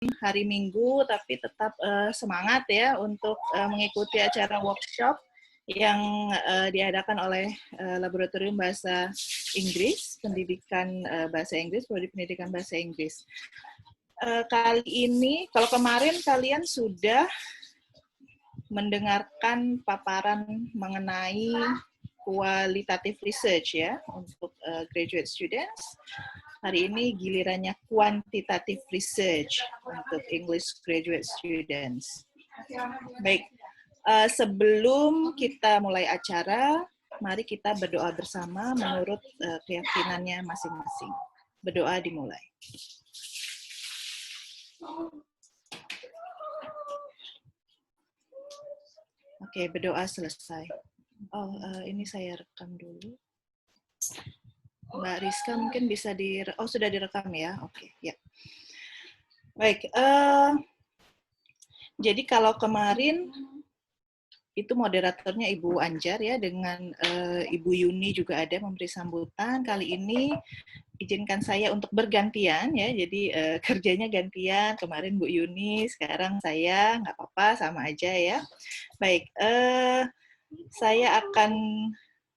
hari Minggu, tapi tetap semangat ya untuk mengikuti acara workshop yang diadakan oleh Laboratorium Bahasa Inggris, Pendidikan Bahasa Inggris, Prodi Pendidikan Bahasa Inggris. Kali ini, kalau kemarin kalian sudah mendengarkan paparan mengenai qualitative research ya untuk graduate students. Hari ini gilirannya quantitative research untuk English graduate students. Baik, sebelum kita mulai acara, mari kita berdoa bersama menurut keyakinannya masing-masing. Berdoa dimulai. Oke, berdoa selesai. Oh, ini saya rekam dulu. Mbak Rizka mungkin bisa sudah direkam ya? Oke, ya. Baik, jadi kalau kemarin itu moderatornya Ibu Anjar ya, dengan Ibu Yuni juga ada memberi sambutan. Kali ini izinkan saya untuk bergantian ya, jadi kerjanya gantian. Kemarin Bu Yuni, sekarang saya, nggak apa-apa, sama aja ya. Baik, saya akan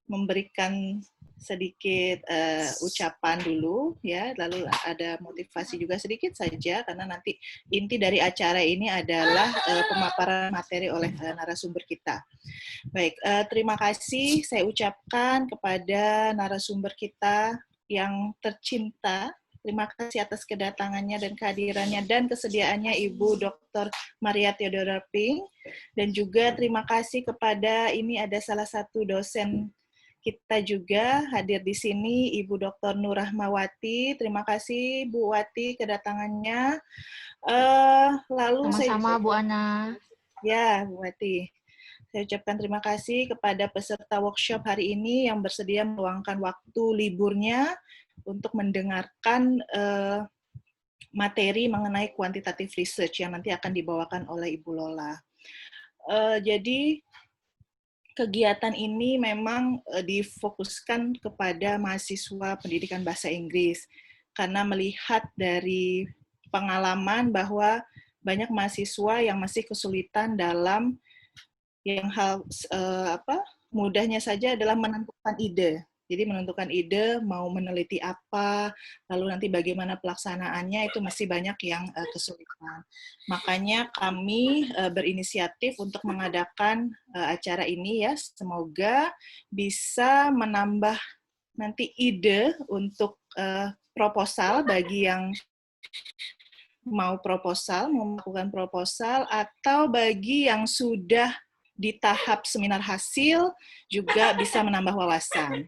memberikan sedikit ucapan dulu ya, lalu ada motivasi juga sedikit saja karena nanti inti dari acara ini adalah pemaparan materi oleh narasumber kita. Baik, terima kasih saya ucapkan kepada narasumber kita yang tercinta. Terima kasih atas kedatangannya dan kehadirannya dan kesediaannya Ibu Dr. Maria Theodora Pink, dan juga terima kasih kepada ini ada salah satu dosen kita juga hadir di sini, Ibu Dr. Nur Rahmawati. Terima kasih Bu Wati kedatangannya. Lalu sama-sama Bu Ana. Ya, Bu Wati. Saya ucapkan terima kasih kepada peserta workshop hari ini yang bersedia meluangkan waktu liburnya untuk mendengarkan materi mengenai quantitative research yang nanti akan dibawakan oleh Ibu Lola. Jadi kegiatan ini memang difokuskan kepada mahasiswa pendidikan bahasa Inggris karena melihat dari pengalaman bahwa banyak mahasiswa yang masih kesulitan dalam yang mudahnya saja adalah menentukan ide. Jadi menentukan ide, mau meneliti apa, lalu nanti bagaimana pelaksanaannya, itu masih banyak yang kesulitan. Makanya kami berinisiatif untuk mengadakan acara ini ya, semoga bisa menambah nanti ide untuk proposal bagi yang mau melakukan proposal, atau bagi yang sudah di tahap seminar hasil juga bisa menambah wawasan.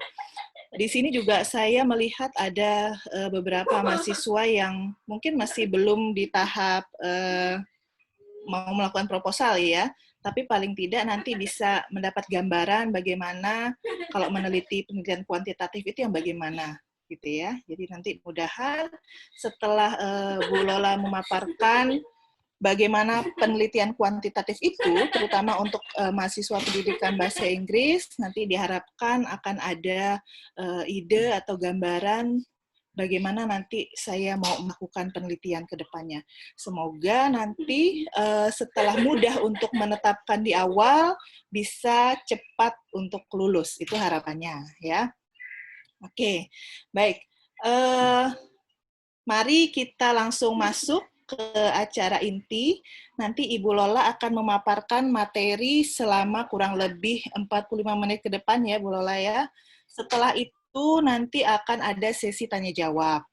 Di sini juga saya melihat ada beberapa mahasiswa yang mungkin masih belum di tahap mau melakukan proposal ya, tapi paling tidak nanti bisa mendapat gambaran bagaimana kalau meneliti penelitian kuantitatif itu yang bagaimana gitu ya. Jadi nanti mudahan setelah Bu Lola memaparkan bagaimana penelitian kuantitatif itu, terutama untuk mahasiswa pendidikan bahasa Inggris, nanti diharapkan akan ada ide atau gambaran bagaimana nanti saya mau melakukan penelitian ke depannya. Semoga nanti setelah mudah untuk menetapkan di awal, bisa cepat untuk lulus. Itu harapannya ya. Oke, baik. Mari kita langsung masuk ke acara inti. Nanti Ibu Lola akan memaparkan materi selama kurang lebih 45 menit ke depan ya Bu Lola ya. Setelah itu nanti akan ada sesi tanya jawab.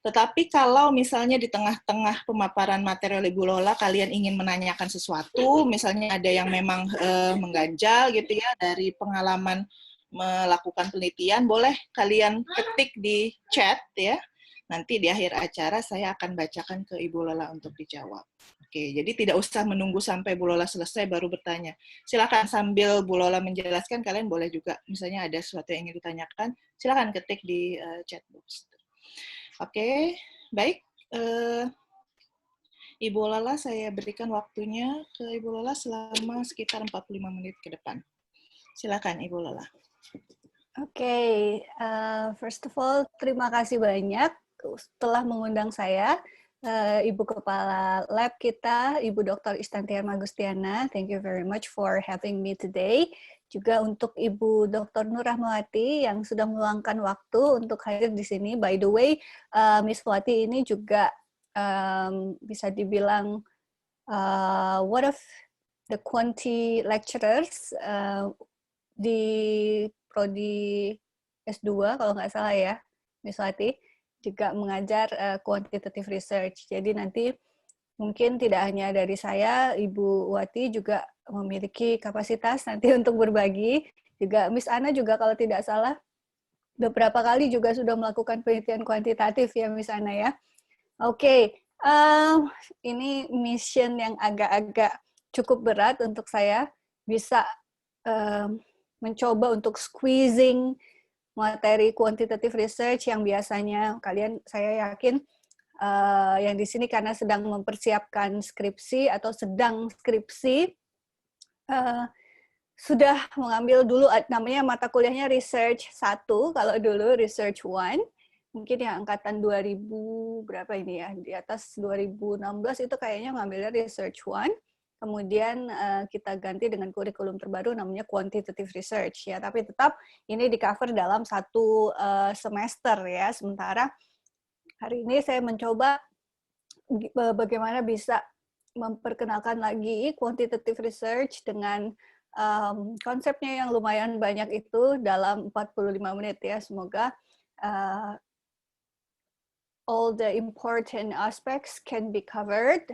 Tetapi kalau misalnya di tengah-tengah pemaparan materi oleh Bu Lola kalian ingin menanyakan sesuatu, misalnya ada yang memang mengganjal gitu ya dari pengalaman melakukan penelitian, boleh kalian ketik di chat ya. Nanti di akhir acara saya akan bacakan ke Ibu Lola untuk dijawab. Oke, jadi tidak usah menunggu sampai Bu Lola selesai baru bertanya. Silakan sambil Bu Lola menjelaskan, kalian boleh juga, misalnya ada sesuatu yang ingin ditanyakan, silakan ketik di chat box. Oke, baik. Ibu Lola, saya berikan waktunya ke Ibu Lola selama sekitar 45 menit ke depan. Silakan Ibu Lola. Oke, first of all, terima kasih banyak telah mengundang saya. Ibu Kepala Lab kita, Ibu Dr. Istantiar Magustiana. Thank you very much for having me today. Juga untuk Ibu Dr. Nur Rahmawati yang sudah meluangkan waktu untuk hadir di sini. By the way, Miss Wati ini juga bisa dibilang one of the quanti lecturers di prodi S2 kalau nggak salah ya, Miss Wati, juga mengajar quantitative research. Jadi nanti mungkin tidak hanya dari saya, Ibu Wati juga memiliki kapasitas nanti untuk berbagi. Juga Miss Ana juga kalau tidak salah beberapa kali juga sudah melakukan penelitian kuantitatif ya Miss Ana ya. Oke, ini mission yang agak-agak cukup berat untuk saya bisa mencoba untuk squeezing materi quantitative research yang biasanya kalian, saya yakin yang di sini karena sedang mempersiapkan skripsi atau sedang skripsi, sudah mengambil dulu namanya mata kuliahnya Research 1, kalau dulu Research 1, mungkin yang angkatan 2000 berapa ini ya, di atas 2016 itu kayaknya ngambilnya Research 1. Kemudian kita ganti dengan kurikulum terbaru namanya Quantitative Research ya, tapi tetap ini di cover dalam satu semester ya. Sementara hari ini saya mencoba bagaimana bisa memperkenalkan lagi Quantitative Research dengan konsepnya yang lumayan banyak itu dalam 45 menit ya. Semoga all the important aspects can be covered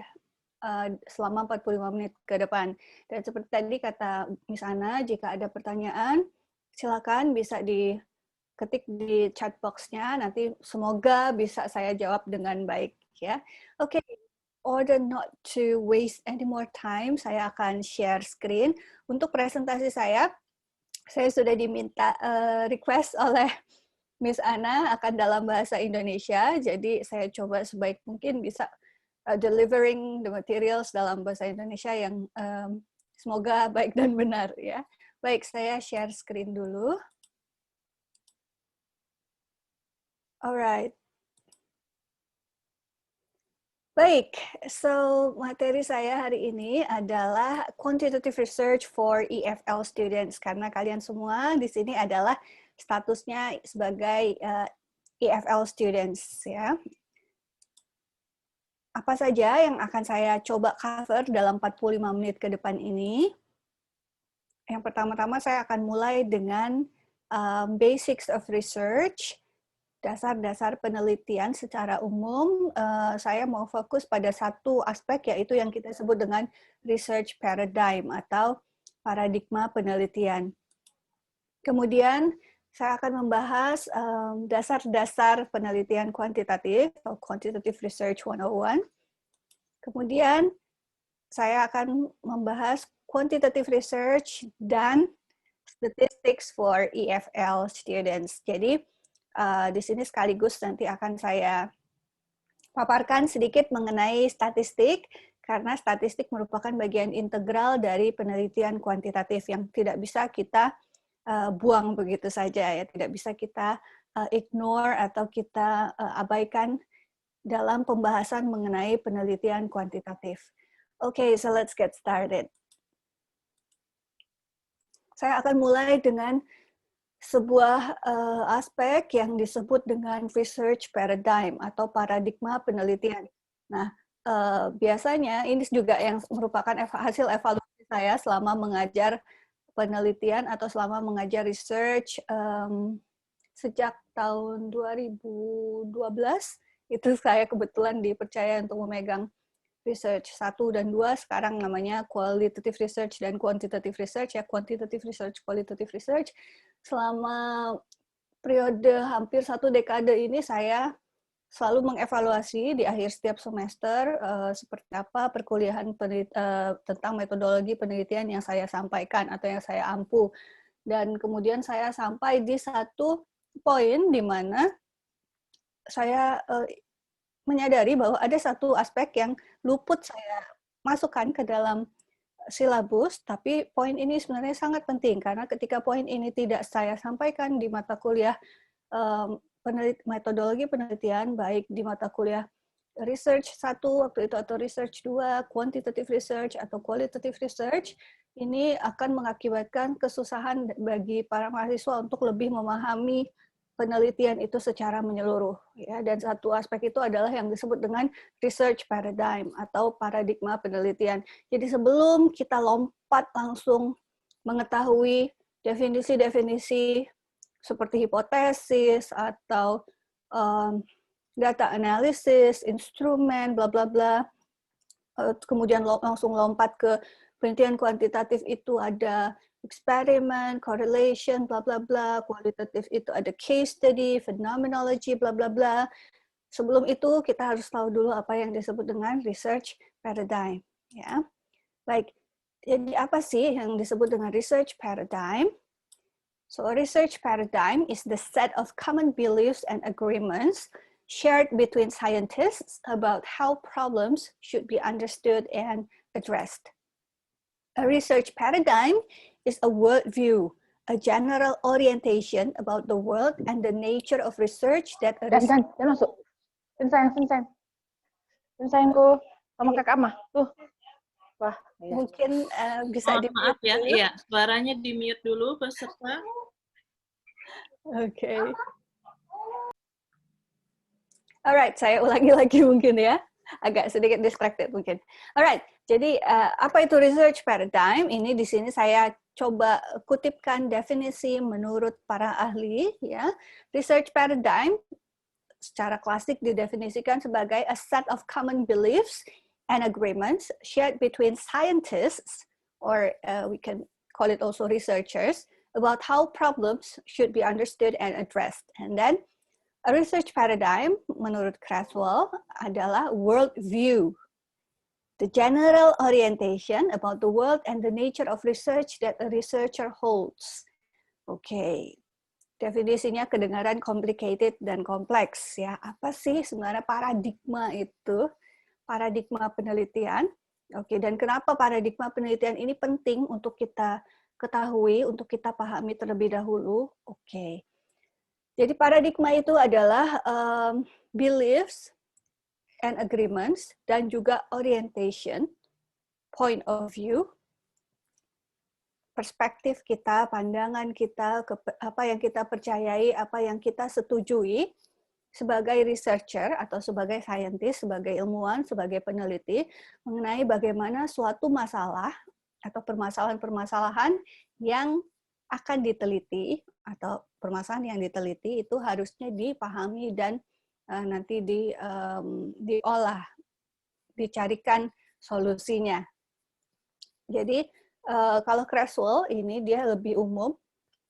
selama 45 menit ke depan. Dan seperti tadi kata Miss Ana, jika ada pertanyaan, silakan bisa diketik di chat box-nya, nanti semoga bisa saya jawab dengan baik. Ya. Oke, order not to waste any more time, saya akan share screen. Untuk presentasi saya sudah diminta request oleh Miss Ana akan dalam bahasa Indonesia, jadi saya coba sebaik mungkin bisa delivering the materials dalam bahasa Indonesia yang semoga baik dan benar ya. Baik, saya share screen dulu. Alright. Baik, so materi saya hari ini adalah quantitative research for EFL students, karena kalian semua di sini adalah statusnya sebagai EFL students ya. Apa saja yang akan saya coba cover dalam 45 menit ke depan ini? Yang pertama-tama saya akan mulai dengan basics of research, dasar-dasar penelitian secara umum. Saya mau fokus pada satu aspek, yaitu yang kita sebut dengan research paradigm atau paradigma penelitian. Kemudian saya akan membahas dasar-dasar penelitian kuantitatif atau Quantitative Research 101. Kemudian saya akan membahas quantitative research dan statistics for EFL students. Jadi di sini sekaligus nanti akan saya paparkan sedikit mengenai statistik, karena statistik merupakan bagian integral dari penelitian kuantitatif yang tidak bisa kita buang begitu saja ya, tidak bisa kita ignore atau kita abaikan dalam pembahasan mengenai penelitian kuantitatif. Okay, so let's get started. Saya akan mulai dengan sebuah aspek yang disebut dengan research paradigm atau paradigma penelitian. Nah, biasanya ini juga yang merupakan hasil evaluasi saya selama mengajar penelitian atau selama mengajar research sejak tahun 2012. Itu saya kebetulan dipercaya untuk memegang research 1 dan 2, sekarang namanya qualitative research dan quantitative research ya, quantitative research, qualitative research. Selama periode hampir 1 dekade ini saya selalu mengevaluasi di akhir setiap semester seperti apa perkuliahan tentang metodologi penelitian yang saya sampaikan atau yang saya ampu. Dan kemudian saya sampai di satu poin di mana saya menyadari bahwa ada satu aspek yang luput saya masukkan ke dalam silabus, tapi poin ini sebenarnya sangat penting, karena ketika poin ini tidak saya sampaikan di mata kuliah metodologi penelitian, baik di mata kuliah research 1 waktu itu atau research 2, quantitative research atau qualitative research, ini akan mengakibatkan kesusahan bagi para mahasiswa untuk lebih memahami penelitian itu secara menyeluruh. Ya, dan satu aspek itu adalah yang disebut dengan research paradigm atau paradigma penelitian. Jadi sebelum kita lompat langsung mengetahui definisi-definisi seperti hipotesis atau data analysis, instrumen, bla bla bla, kemudian langsung lompat ke penelitian kuantitatif itu ada eksperimen, correlation, bla bla bla, kualitatif itu ada case study, phenomenology, bla bla bla. Sebelum itu kita harus tahu dulu apa yang disebut dengan research paradigm, ya. Baik. Jadi apa sih yang disebut dengan research paradigm? So a research paradigm is the set of common beliefs and agreements shared between scientists about how problems should be understood and addressed. A research paradigm is a worldview, a general orientation about the world and the nature of research that a Dan masuk. Vincentku sama kakak mah. Tuh. Wah, ya. Mungkin bisa maaf ya, iya, suaranya di-mute dulu peserta. Oke. Alright, saya ulangi lagi mungkin ya. Agak sedikit distracted mungkin. Alright, jadi apa itu research paradigm? Ini di sini saya coba kutipkan definisi menurut para ahli. Ya, research paradigm secara klasik didefinisikan sebagai a set of common beliefs and agreements shared between scientists, or we can call it also researchers, about how problems should be understood and addressed. And then a research paradigm, menurut Creswell, adalah world view, the general orientation about the world and the nature of research that a researcher holds. Oke, definisinya kedengaran complicated dan kompleks ya. Apa sih sebenarnya paradigma itu? Paradigma penelitian. Oke, dan kenapa paradigma penelitian ini penting untuk kita ketahui, untuk kita pahami terlebih dahulu? Oke. Jadi paradigma itu adalah beliefs and agreements dan juga orientation, point of view, perspektif kita, pandangan kita, apa yang kita percayai, apa yang kita setujui sebagai researcher atau sebagai scientist, sebagai ilmuwan, sebagai peneliti mengenai bagaimana suatu masalah atau permasalahan-permasalahan yang akan diteliti atau permasalahan yang diteliti itu harusnya dipahami dan nanti diolah, dicarikan solusinya. Jadi kalau Creswell ini dia lebih umum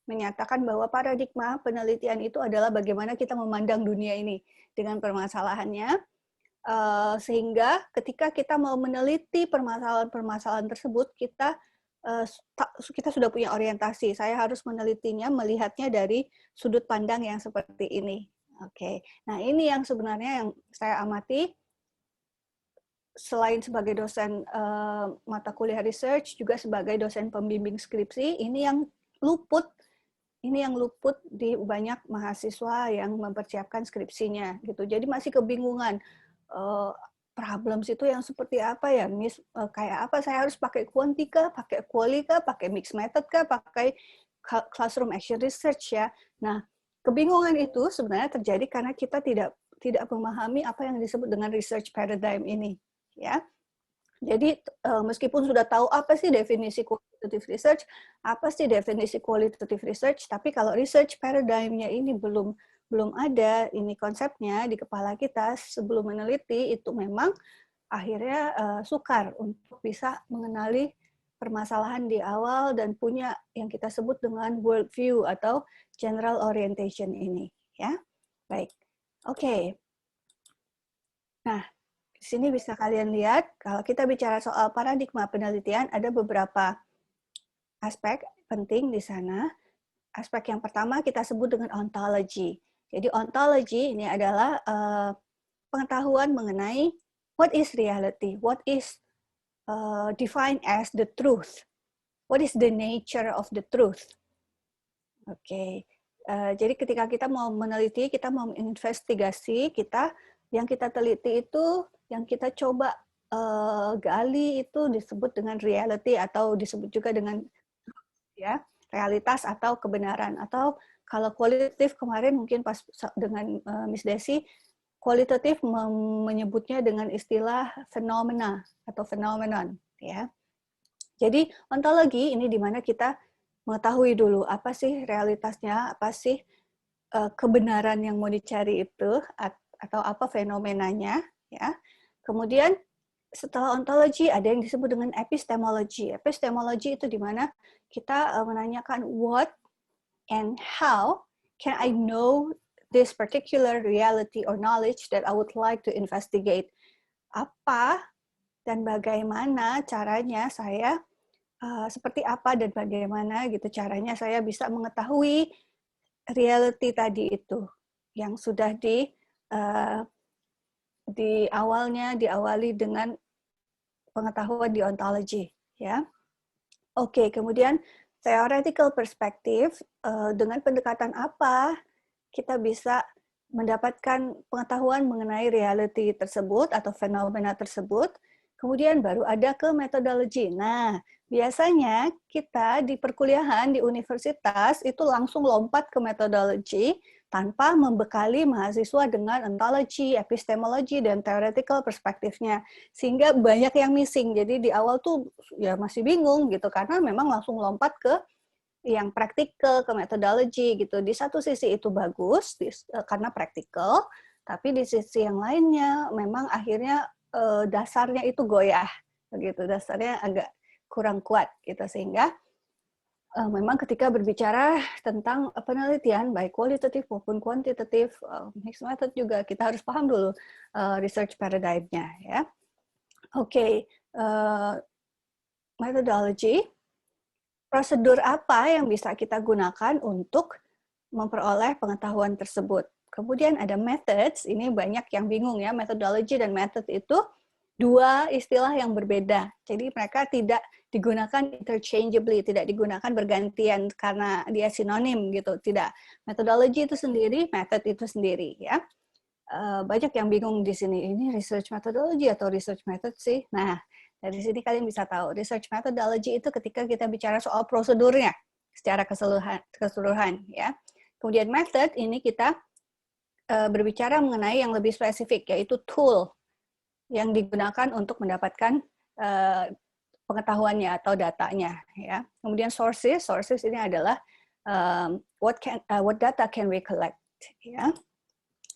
menyatakan bahwa paradigma penelitian itu adalah bagaimana kita memandang dunia ini dengan permasalahannya, sehingga ketika kita mau meneliti permasalahan-permasalahan tersebut, kita sudah punya orientasi. Saya harus menelitinya, melihatnya dari sudut pandang yang seperti ini. Oke, nah ini yang sebenarnya yang saya amati. Selain sebagai dosen mata kuliah research, juga sebagai dosen pembimbing skripsi, ini yang luput di banyak mahasiswa yang mempersiapkan skripsinya gitu. Jadi masih kebingungan problems itu yang seperti apa ya, kayak apa saya harus pakai kuantika, pakai kualika, pakai mixed method kah, pakai classroom action research ya. Nah, kebingungan itu sebenarnya terjadi karena kita tidak memahami apa yang disebut dengan research paradigm ini ya. Jadi meskipun sudah tahu apa sih definisi quantitative research, apa sih definisi qualitative research, tapi kalau research paradigm-nya ini belum ada ini konsepnya di kepala kita sebelum meneliti, itu memang akhirnya sukar untuk bisa mengenali permasalahan di awal dan punya yang kita sebut dengan world view atau general orientation ini ya. Baik. Oke. Nah, di sini bisa kalian lihat, kalau kita bicara soal paradigma penelitian, ada beberapa aspek penting di sana. Aspek yang pertama kita sebut dengan ontology. Jadi ontology ini adalah pengetahuan mengenai what is reality, what is defined as the truth, what is the nature of the truth. Oke. Jadi ketika kita mau meneliti, kita mau menginvestigasi, kita yang kita teliti itu, yang kita coba gali itu disebut dengan reality atau disebut juga dengan ya realitas atau kebenaran. Atau kalau kualitatif kemarin mungkin pas dengan Miss Desi, kualitatif menyebutnya dengan istilah fenomena atau phenomenon, ya. Jadi ontologi ini di mana kita mengetahui dulu apa sih realitasnya, apa sih kebenaran yang mau dicari itu, atau apa fenomenanya, ya. Kemudian setelah ontologi ada yang disebut dengan epistemologi. Epistemologi itu di mana kita menanyakan what and how can I know this particular reality or knowledge that I would like to investigate. Apa dan bagaimana caranya saya, seperti apa dan bagaimana gitu caranya saya bisa mengetahui reality tadi itu yang sudah diawali dengan pengetahuan di ontologi, ya. Oke, kemudian theoretical perspective, dengan pendekatan apa kita bisa mendapatkan pengetahuan mengenai reality tersebut atau fenomena tersebut. Kemudian baru ada ke metodologi. Nah, biasanya kita di perkuliahan di universitas itu langsung lompat ke metodologi tanpa membekali mahasiswa dengan ontologi, epistemologi, dan theoretical perspektifnya. Sehingga banyak yang missing. Jadi di awal tuh ya masih bingung gitu, karena memang langsung lompat ke yang praktikal, ke metodologi gitu. Di satu sisi itu bagus, karena praktikal, tapi di sisi yang lainnya memang akhirnya dasarnya itu goyah, begitu. Dasarnya agak kurang kuat gitu, sehingga memang ketika berbicara tentang penelitian, baik kualitatif maupun kuantitatif, mixed method juga kita harus paham dulu research paradigm-nya, ya. Oke, methodology, prosedur apa yang bisa kita gunakan untuk memperoleh pengetahuan tersebut. Kemudian ada methods, ini banyak yang bingung ya, methodology dan method itu dua istilah yang berbeda. Jadi mereka tidak digunakan interchangeably, tidak digunakan bergantian karena dia sinonim gitu. Tidak. Methodology itu sendiri, method itu sendiri, ya. Banyak yang bingung di sini, ini research methodology atau research method sih. Nah, dari sini kalian bisa tahu, research methodology itu ketika kita bicara soal prosedurnya secara keseluruhan, ya. Kemudian method ini kita berbicara mengenai yang lebih spesifik, yaitu tool yang digunakan untuk mendapatkan pengetahuannya atau datanya, ya. Kemudian sources ini adalah what data can we collect, ya.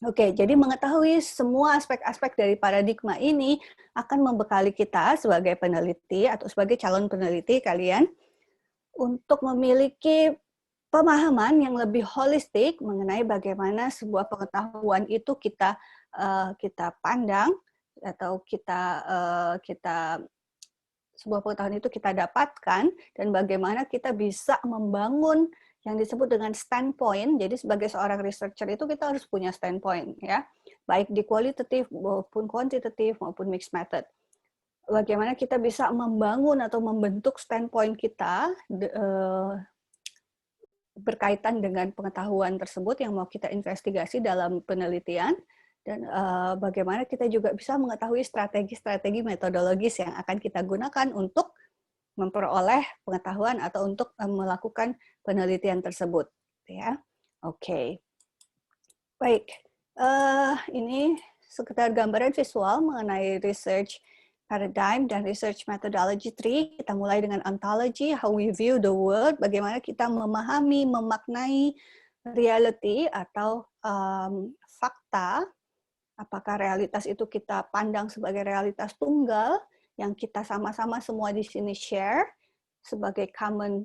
Oke, jadi mengetahui semua aspek-aspek dari paradigma ini akan membekali kita sebagai peneliti atau sebagai calon peneliti kalian untuk memiliki pemahaman yang lebih holistik mengenai bagaimana sebuah pengetahuan itu kita pandang atau sebuah pengetahuan itu kita dapatkan, dan bagaimana kita bisa membangun yang disebut dengan standpoint. Jadi sebagai seorang researcher itu kita harus punya standpoint, ya, baik di kualitatif maupun kuantitatif maupun mixed method. Bagaimana kita bisa membangun atau membentuk standpoint kita berkaitan dengan pengetahuan tersebut yang mau kita investigasi dalam penelitian, dan bagaimana kita juga bisa mengetahui strategi-strategi metodologis yang akan kita gunakan untuk memperoleh pengetahuan atau untuk melakukan penelitian tersebut, ya. Oke. Baik. Ini sekedar gambaran visual mengenai research paradigm dan research methodology tree. Kita mulai dengan ontology, how we view the world, bagaimana kita memahami, memaknai reality atau fakta. Apakah realitas itu kita pandang sebagai realitas tunggal yang kita sama-sama semua di sini share sebagai common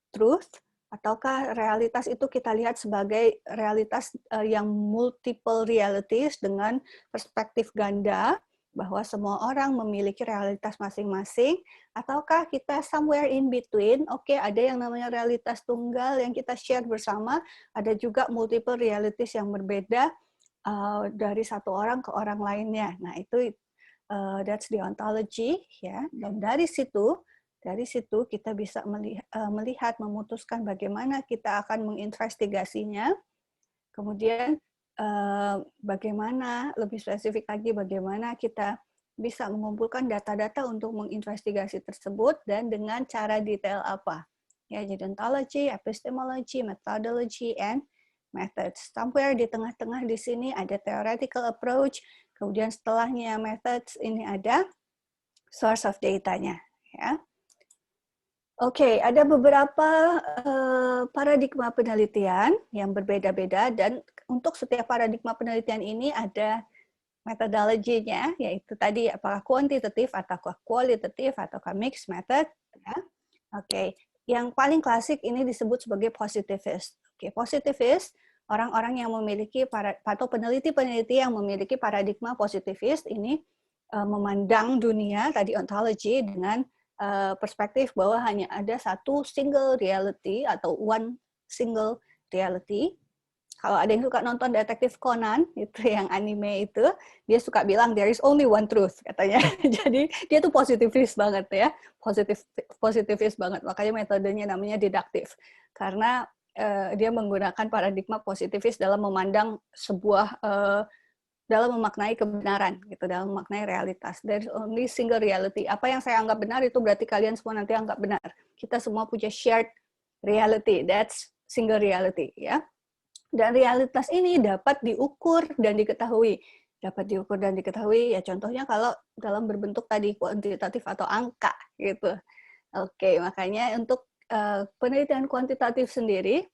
truth, ataukah realitas itu kita lihat sebagai realitas yang multiple realities dengan perspektif ganda, bahwa semua orang memiliki realitas masing-masing, ataukah kita somewhere in between, oke, ada yang namanya realitas tunggal yang kita share bersama, ada juga multiple realities yang berbeda dari satu orang ke orang lainnya. Nah, itu that's the ontology, ya. Dan dari situ kita bisa melihat, memutuskan bagaimana kita akan menginvestigasinya. Kemudian bagaimana, lebih spesifik lagi, bagaimana kita bisa mengumpulkan data-data untuk menginvestigasi tersebut dan dengan cara detail apa. Ya, jadi ontology, epistemology, methodology, and methods. Somewhere di tengah-tengah di sini ada theoretical approach, kemudian setelahnya methods, ini ada source of data-nya. Ya. Oke, ada beberapa paradigma penelitian yang berbeda-beda, dan untuk setiap paradigma penelitian ini ada metodologinya, yaitu tadi apakah kuantitatif atau kualitatif atau mixed method. Ya. Oke, yang paling klasik ini disebut sebagai positivist. Oke, positivist orang-orang yang memiliki atau peneliti-peneliti yang memiliki paradigma positivist ini memandang dunia tadi ontology dengan perspektif bahwa hanya ada satu single reality atau one single reality. Kalau ada yang suka nonton Detektif Conan, itu yang anime itu, dia suka bilang there is only one truth katanya. Jadi dia tuh positivis banget ya, positivis banget. Makanya metodenya namanya didaktif. Karena dia menggunakan paradigma positivis dalam memandang sebuah dalam memaknai kebenaran gitu, dalam memaknai realitas. There is only single reality. Apa yang saya anggap benar itu berarti kalian semua nanti anggap benar. Kita semua punya shared reality. That's single reality ya. Dan realitas ini dapat diukur dan diketahui. Dapat diukur dan diketahui, ya contohnya kalau dalam berbentuk tadi kuantitatif atau angka, gitu. Oke, makanya untuk penelitian kuantitatif sendiri,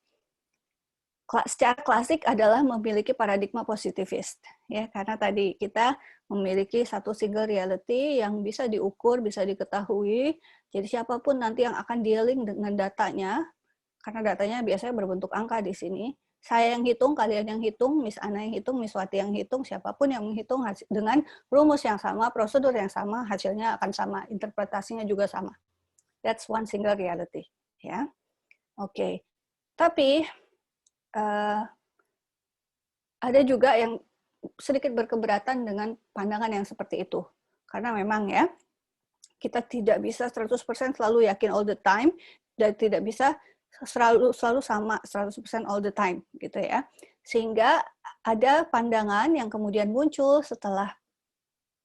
secara klasik adalah memiliki paradigma positivist. Ya, karena tadi kita memiliki satu single reality yang bisa diukur, bisa diketahui. Jadi siapapun nanti yang akan dealing dengan datanya, karena datanya biasanya berbentuk angka di sini, saya yang hitung, kalian yang hitung, Miss Ana yang hitung, Miss Wati yang hitung, siapapun yang menghitung dengan rumus yang sama, prosedur yang sama, hasilnya akan sama, interpretasinya juga sama. That's one single reality. Ya, oke. Tapi ada juga yang sedikit berkeberatan dengan pandangan yang seperti itu. Karena memang ya, kita tidak bisa 100% selalu yakin all the time, dan tidak bisa selalu sama 100% all the time gitu ya. Sehingga ada pandangan yang kemudian muncul setelah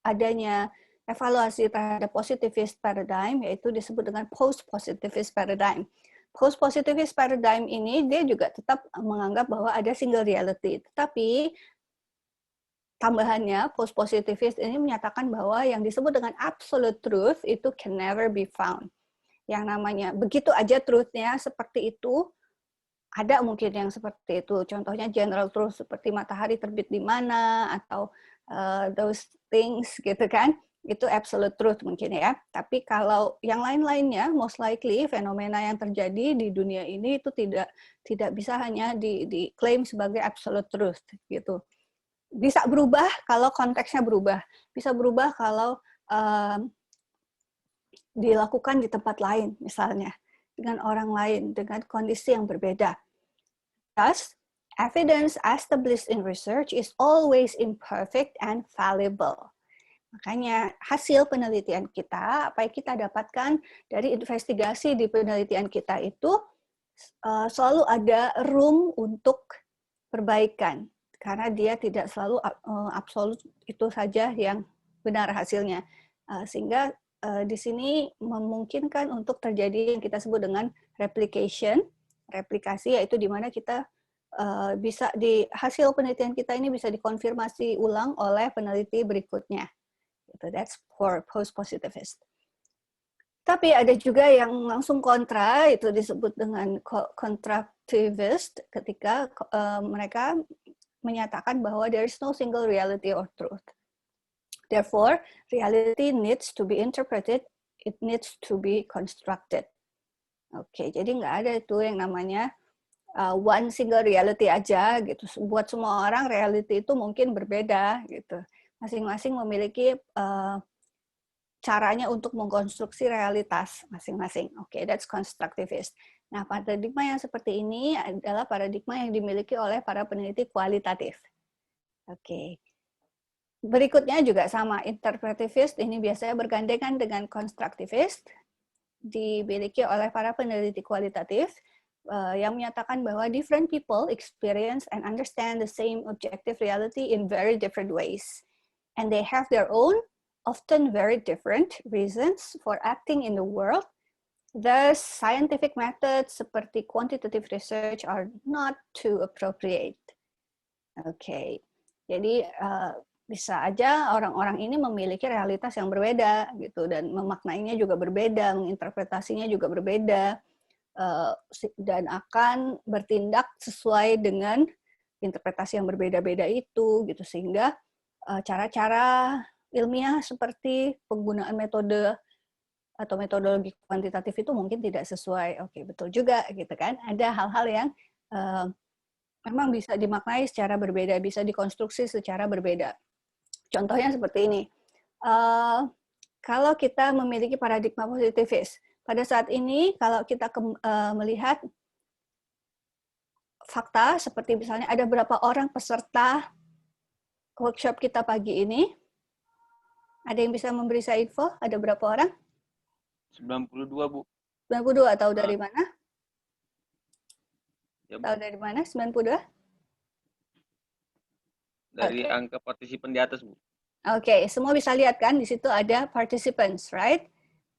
adanya evaluasi terhadap positivist paradigm, yaitu disebut dengan post-positivist paradigm. Post-positivist paradigm ini dia juga tetap menganggap bahwa ada single reality, tetapi tambahannya post-positivist ini menyatakan bahwa yang disebut dengan absolute truth itu can never be found. Yang namanya begitu aja truth-nya seperti itu, ada mungkin yang seperti itu. Contohnya general truth seperti matahari terbit di mana, atau those things gitu kan. Itu absolute truth mungkin ya. Tapi kalau yang lain-lainnya, most likely fenomena yang terjadi di dunia ini itu tidak bisa hanya diklaim sebagai absolute truth gitu. Bisa berubah kalau konteksnya berubah. Bisa berubah kalau dilakukan di tempat lain, misalnya, dengan orang lain, dengan kondisi yang berbeda. Thus, evidence established in research is always imperfect and fallible. Makanya, hasil penelitian kita, apa yang kita dapatkan dari investigasi di penelitian kita itu, selalu ada room untuk perbaikan, karena dia tidak selalu absolut itu saja yang benar hasilnya. Sehingga di sini memungkinkan untuk terjadi yang kita sebut dengan replication, replikasi, yaitu di mana kita bisa di hasil penelitian kita ini bisa dikonfirmasi ulang oleh peneliti berikutnya. That's for post-positivist. Tapi ada juga yang langsung kontra, itu disebut dengan constructivist, ketika mereka menyatakan bahwa there is no single reality or truth. Therefore, reality needs to be interpreted, it needs to be constructed. Oke, jadi nggak ada itu yang namanya one single reality aja gitu. Buat semua orang reality itu mungkin berbeda gitu. Masing-masing memiliki caranya untuk mengkonstruksi realitas masing-masing. Oke, that's constructivist. Nah, paradigma yang seperti ini adalah paradigma yang dimiliki oleh para peneliti kualitatif. Oke. Berikutnya juga sama, interpretivist ini biasanya bergandengan dengan constructivist, dimiliki oleh para peneliti kualitatif. yang menyatakan bahwa different people experience and understand the same objective reality in very different ways. And they have their own, often very different reasons for acting in the world. Thus, scientific methods seperti quantitative research are not too appropriate. Oke, jadi bisa aja orang-orang ini memiliki realitas yang berbeda gitu dan memaknainya juga berbeda, menginterpretasinya juga berbeda. Dan akan bertindak sesuai dengan interpretasi yang berbeda-beda itu gitu sehingga cara-cara ilmiah seperti penggunaan metode atau metodologi kuantitatif itu mungkin tidak sesuai. Oke, betul juga gitu kan. Ada hal-hal yang memang bisa dimaknai secara berbeda, bisa dikonstruksi secara berbeda. Contohnya seperti ini. Kalau kita memiliki paradigma positivis, pada saat ini, kalau kita melihat fakta, seperti misalnya ada berapa orang peserta workshop kita pagi ini? Ada yang bisa memberi saya info? Ada berapa orang? 92, Bu. 92, tahu dari mana? Ya, Bu. Tahu dari mana 92? Dari angka partisipan di atas, Bu. Oke, semua bisa lihat kan? Di situ ada participants, right?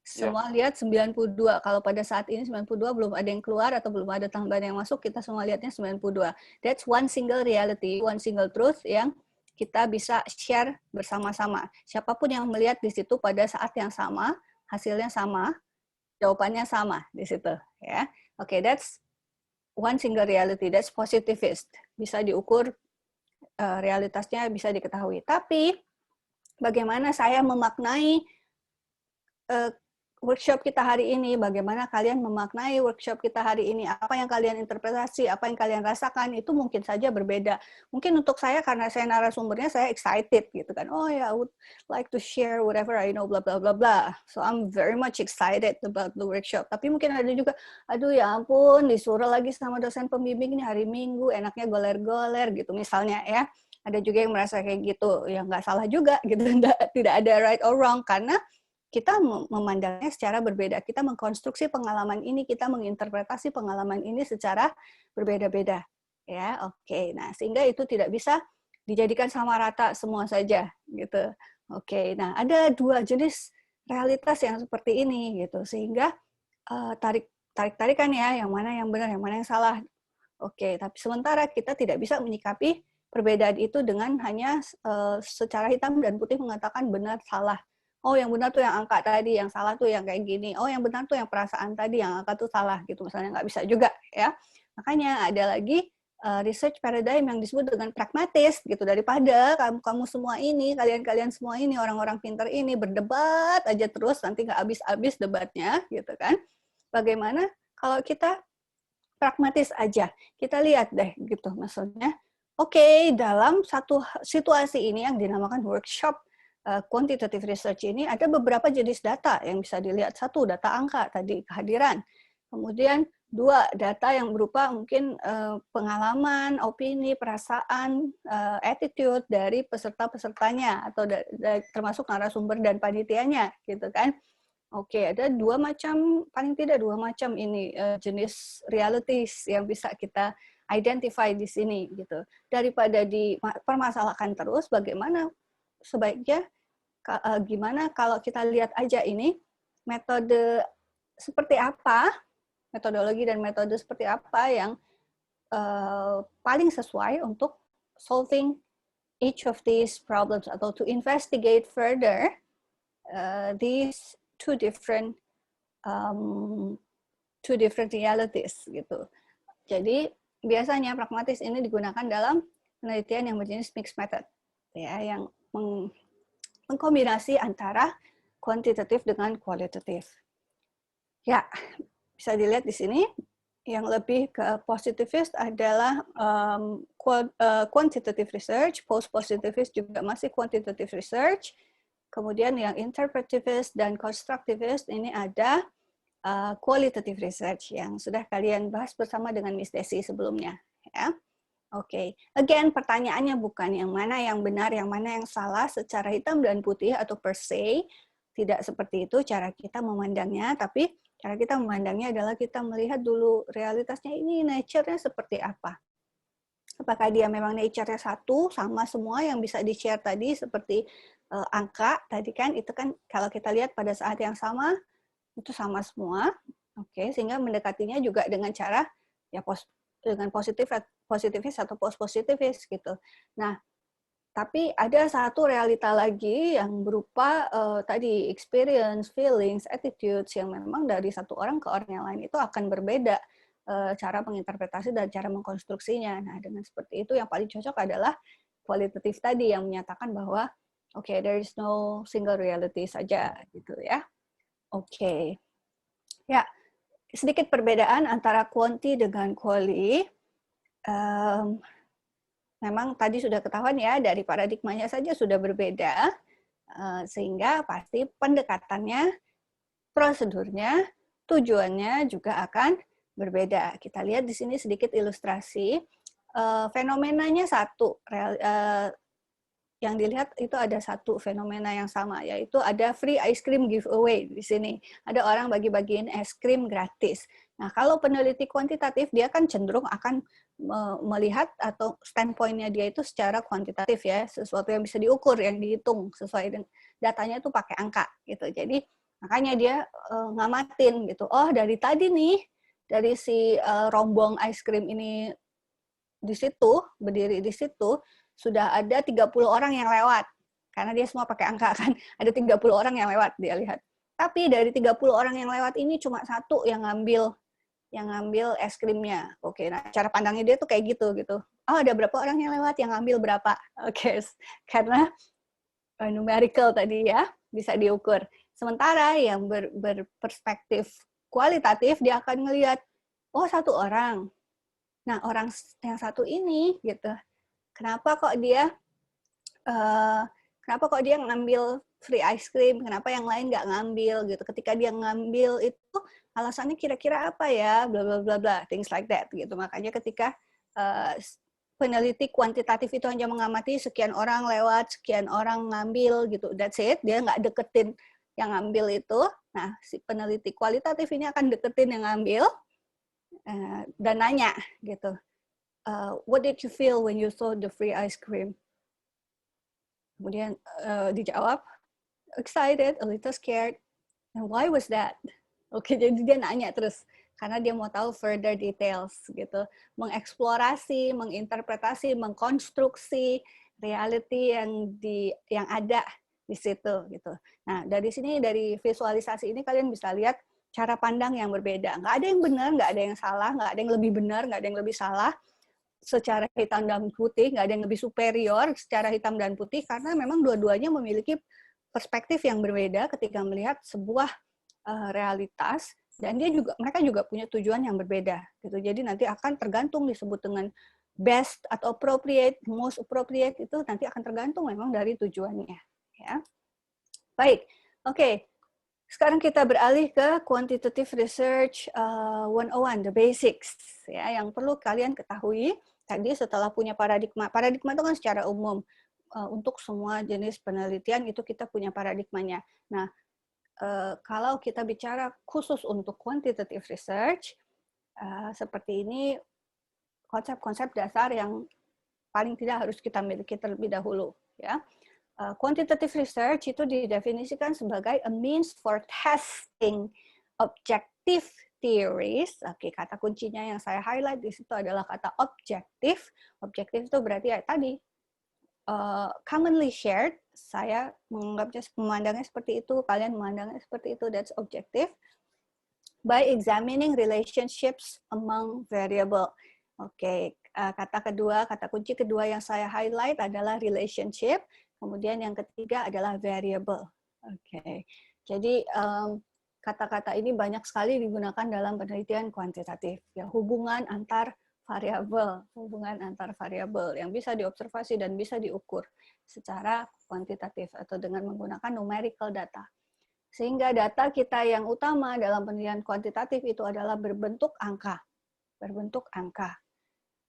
Semua lihat 92. Kalau pada saat ini 92 belum ada yang keluar atau belum ada tambahan yang masuk, kita semua lihatnya 92. That's one single reality, one single truth yang kita bisa share bersama-sama. Siapapun yang melihat di situ pada saat yang sama, hasilnya sama, jawabannya sama di situ, ya. Oke, that's one single reality, that's positivist. Bisa diukur realitasnya, bisa diketahui. Tapi bagaimana saya memaknai workshop kita hari ini, bagaimana kalian memaknai workshop kita hari ini, apa yang kalian interpretasi, apa yang kalian rasakan, itu mungkin saja berbeda. Mungkin untuk saya, karena saya narasumbernya, saya excited gitu kan. Oh ya, I would like to share whatever I know, blah, blah, blah, blah. So I'm very much excited about the workshop. Tapi mungkin ada juga, aduh ya ampun, disuruh lagi sama dosen pembimbing ini hari Minggu, enaknya goler-goler gitu misalnya ya. Ada juga yang merasa kayak gitu, ya nggak salah juga gitu, tidak ada right or wrong, karena kita memandangnya secara berbeda. Kita mengkonstruksi pengalaman ini, kita menginterpretasi pengalaman ini secara berbeda-beda. Ya, oke. Nah, sehingga itu tidak bisa dijadikan sama rata semua saja, gitu. Oke. Nah, ada dua jenis realitas yang seperti ini, gitu. Sehingga tarik-tarikan ya, yang mana yang benar, yang mana yang salah. Oke. Tapi sementara kita tidak bisa menyikapi perbedaan itu dengan hanya secara hitam dan putih mengatakan benar salah. Oh, yang benar tuh yang angka tadi, yang salah tuh yang kayak gini. Oh, yang benar tuh yang perasaan tadi, yang angka tuh salah gitu. Misalnya nggak bisa juga ya. Makanya ada lagi research paradigm yang disebut dengan pragmatis gitu. Daripada kamu semua ini, kalian semua ini, orang-orang pintar ini berdebat aja terus, nanti nggak habis-habis debatnya gitu kan. Bagaimana kalau kita pragmatis aja. Kita lihat deh gitu maksudnya. Oke, dalam satu situasi ini yang dinamakan workshop quantitative research ini ada beberapa jenis data yang bisa dilihat. Satu, data angka tadi, kehadiran. Kemudian dua, data yang berupa mungkin pengalaman, opini, perasaan, attitude dari peserta-pesertanya atau termasuk narasumber dan panitianya, gitu kan. Oke, ada dua macam, paling tidak dua macam ini jenis realities yang bisa kita identify di sini, gitu. Daripada dipermasalahkan terus, bagaimana sebaiknya gimana kalau kita lihat aja ini metode seperti apa, metodologi dan metode seperti apa yang paling sesuai untuk solving each of these problems atau to investigate further these two different realities gitu. Jadi biasanya pragmatis ini digunakan dalam penelitian yang berjenis mixed method, ya, yang mengkombinasi antara kuantitatif dengan kualitatif. Ya, bisa dilihat di sini, yang lebih ke positivist adalah quantitative research, post-positivist juga masih quantitative research, kemudian yang interpretivist dan constructivist ini ada qualitative research yang sudah kalian bahas bersama dengan Miss Desi sebelumnya. Ya. Oke, again pertanyaannya bukan yang mana yang benar, yang mana yang salah secara hitam dan putih atau per se, tidak seperti itu cara kita memandangnya, tapi cara kita memandangnya adalah kita melihat dulu realitasnya ini nature-nya seperti apa. Apakah dia memang nature-nya satu, sama semua yang bisa di-share tadi, seperti angka tadi kan, itu kan kalau kita lihat pada saat yang sama, itu sama semua, oke, sehingga mendekatinya juga dengan cara ya dengan positivis atau post positivis gitu. Nah, tapi ada satu realita lagi yang berupa tadi experience, feelings, attitudes yang memang dari satu orang ke orang yang lain itu akan berbeda cara menginterpretasi dan cara mengkonstruksinya. Nah, dengan seperti itu yang paling cocok adalah kualitatif tadi yang menyatakan bahwa okay, there is no single reality saja gitu ya. Oke. Ya, sedikit perbedaan antara quanti dengan quali. Memang tadi sudah ketahuan ya, dari paradigmanya saja sudah berbeda, sehingga pasti pendekatannya, prosedurnya, tujuannya juga akan berbeda. Kita lihat di sini sedikit ilustrasi. Fenomenanya satu, yang dilihat itu ada satu fenomena yang sama, yaitu ada free ice cream giveaway di sini. Ada orang bagi-bagiin es krim gratis. Nah, kalau peneliti kuantitatif, dia kan cenderung akan melihat atau standpoint-nya dia itu secara kuantitatif ya, sesuatu yang bisa diukur, yang dihitung sesuai dengan datanya itu pakai angka gitu. Jadi makanya dia ngamatin gitu. Oh, dari tadi nih, dari si rombong ice cream ini di situ, berdiri di situ, sudah ada 30 orang yang lewat. Karena dia semua pakai angka kan. Ada 30 orang yang lewat, dia lihat. Tapi dari 30 orang yang lewat ini cuma satu yang ngambil es krimnya. Oke, nah cara pandangnya dia tuh kayak gitu. Oh, ada berapa orang yang lewat, yang ngambil berapa. Oke, karena numerical tadi ya, bisa diukur. Sementara yang berperspektif kualitatif, dia akan ngelihat, oh satu orang. Nah, orang yang satu ini gitu, kenapa kok dia ngambil free ice cream, kenapa yang lain nggak ngambil gitu. Ketika dia ngambil itu alasannya kira-kira apa ya, bla bla bla bla, things like that gitu. Makanya ketika peneliti kuantitatif itu hanya mengamati sekian orang lewat, sekian orang ngambil gitu, that's it, dia nggak deketin yang ngambil itu. Nah, si peneliti kualitatif ini akan deketin yang ngambil dan nanya gitu. What did you feel when you saw the free ice cream? Kemudian dijawab, excited, a little scared. And why was that? Oke, jadi dia nanya terus karena dia mau tahu further details gitu, mengeksplorasi, menginterpretasi, mengkonstruksi reality yang ada di situ gitu. Nah, dari sini, dari visualisasi ini kalian bisa lihat cara pandang yang berbeda. Nggak ada yang benar, nggak ada yang salah, nggak ada yang lebih benar, nggak ada yang lebih salah. Secara hitam dan putih, nggak ada yang lebih superior secara hitam dan putih, karena memang dua-duanya memiliki perspektif yang berbeda ketika melihat sebuah realitas, dan mereka juga punya tujuan yang berbeda gitu. Jadi nanti akan tergantung disebut dengan best atau appropriate, most appropriate, itu nanti akan tergantung memang dari tujuannya ya. Baik, oke. Sekarang kita beralih ke quantitative research 101, the basics ya, yang perlu kalian ketahui. Tadi setelah punya paradigma itu kan secara umum untuk semua jenis penelitian itu kita punya paradigmanya. Nah, kalau kita bicara khusus untuk quantitative research seperti ini, konsep-konsep dasar yang paling tidak harus kita miliki terlebih dahulu ya. Quantitative research itu didefinisikan sebagai a means for testing objective theories. Oke, kata kuncinya yang saya highlight di situ adalah kata objektif. Objektif itu berarti ya tadi commonly shared. Saya memandangnya seperti itu, kalian memandangnya seperti itu. That's objective. By examining relationships among variable. Oke, kata kunci kedua yang saya highlight adalah relationship. Kemudian yang ketiga adalah variable. Oke, jadi kata-kata ini banyak sekali digunakan dalam penelitian kuantitatif. Ya, hubungan antar variabel yang bisa diobservasi dan bisa diukur secara kuantitatif atau dengan menggunakan numerical data. Sehingga data kita yang utama dalam penelitian kuantitatif itu adalah berbentuk angka.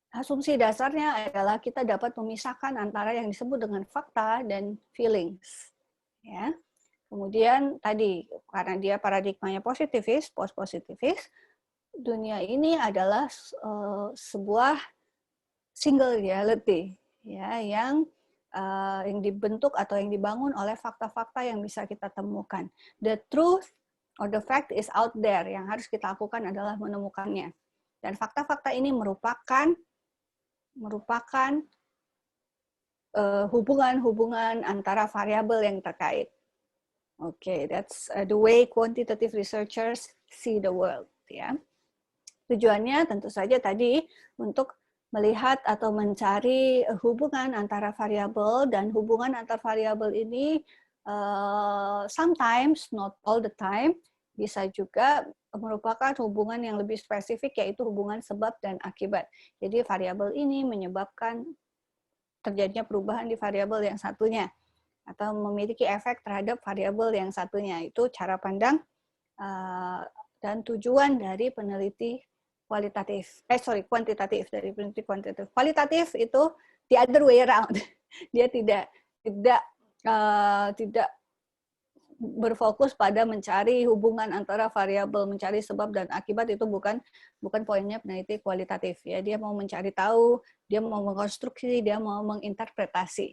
Asumsi dasarnya adalah kita dapat memisahkan antara yang disebut dengan fakta dan feelings. Ya. Kemudian tadi, karena dia paradigmanya positivis, post-positivis, dunia ini adalah sebuah single reality, ya, yang dibentuk atau yang dibangun oleh fakta-fakta yang bisa kita temukan. The truth or the fact is out there. Yang harus kita lakukan adalah menemukannya. Dan fakta-fakta ini merupakan hubungan-hubungan antara variabel yang terkait. Okay, that's the way quantitative researchers see the world. Ya, tujuannya tentu saja tadi untuk melihat atau mencari hubungan antara variabel, dan hubungan antar variabel ini sometimes, not all the time, bisa juga merupakan hubungan yang lebih spesifik, yaitu hubungan sebab dan akibat. Jadi variabel ini menyebabkan terjadinya perubahan di variabel yang satunya, atau memiliki efek terhadap variabel yang satunya. Itu cara pandang dan tujuan dari peneliti kuantitatif, dari peneliti kuantitatif. Kualitatif itu the other way around. Dia tidak berfokus pada mencari hubungan antara variabel, mencari sebab dan akibat. Itu bukan poinnya peneliti kualitatif. Ya, dia mau mencari tahu, dia mau mengkonstruksi, dia mau menginterpretasi.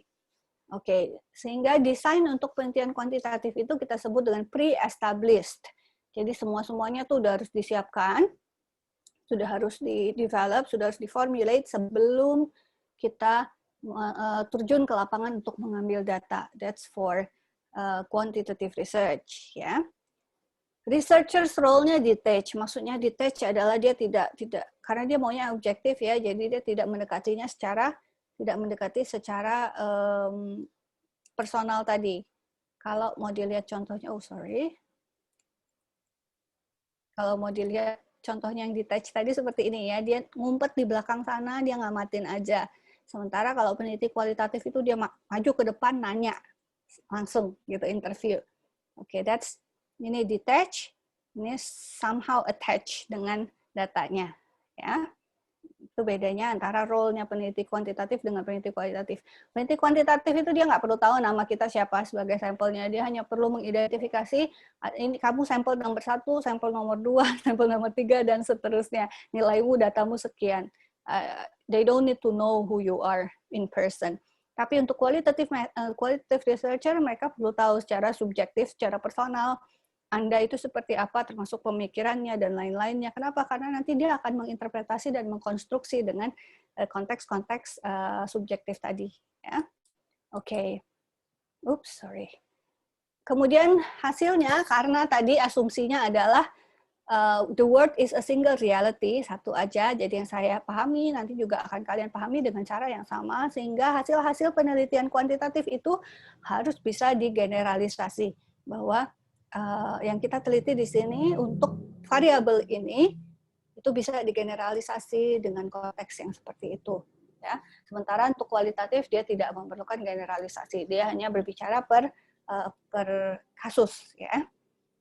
Oke, sehingga desain untuk penelitian kuantitatif itu kita sebut dengan pre-established. Jadi semuanya tuh udah harus disiapkan, sudah harus di-develop, sudah harus di-formulate sebelum kita terjun ke lapangan untuk mengambil data. That's for quantitative research, ya. Researchers role-nya detach. Maksudnya detach adalah dia tidak karena dia maunya objektif, ya, jadi dia tidak mendekati secara personal tadi. Kalau mau dilihat contohnya, kalau mau dilihat contohnya yang detach tadi seperti ini, ya, dia ngumpet di belakang sana, dia ngamatin aja. Sementara kalau peneliti kualitatif itu dia maju ke depan, nanya langsung gitu, interview. Oke, ini detach, ini somehow attach dengan datanya, ya. Itu bedanya antara role-nya peneliti kuantitatif dengan peneliti kualitatif. Peneliti kuantitatif itu dia nggak perlu tahu nama kita siapa sebagai sampelnya. Dia hanya perlu mengidentifikasi, ini kamu sampel nomor 1, sampel nomor 2, sampel nomor 3, dan seterusnya. Nilaimu, datamu sekian. They don't need to know who you are in person. Tapi untuk qualitative researcher, mereka perlu tahu secara subjektif, secara personal, Anda itu seperti apa, termasuk pemikirannya dan lain-lainnya. Kenapa? Karena nanti dia akan menginterpretasi dan mengkonstruksi dengan konteks-konteks subjektif tadi. Ya. Oke. Kemudian hasilnya, karena tadi asumsinya adalah the world is a single reality, satu aja, jadi yang saya pahami nanti juga akan kalian pahami dengan cara yang sama, sehingga hasil-hasil penelitian kuantitatif itu harus bisa digeneralisasi, bahwa yang kita teliti di sini untuk variabel ini itu bisa digeneralisasi dengan konteks yang seperti itu, ya. Sementara untuk kualitatif dia tidak memerlukan generalisasi, dia hanya berbicara per kasus, ya.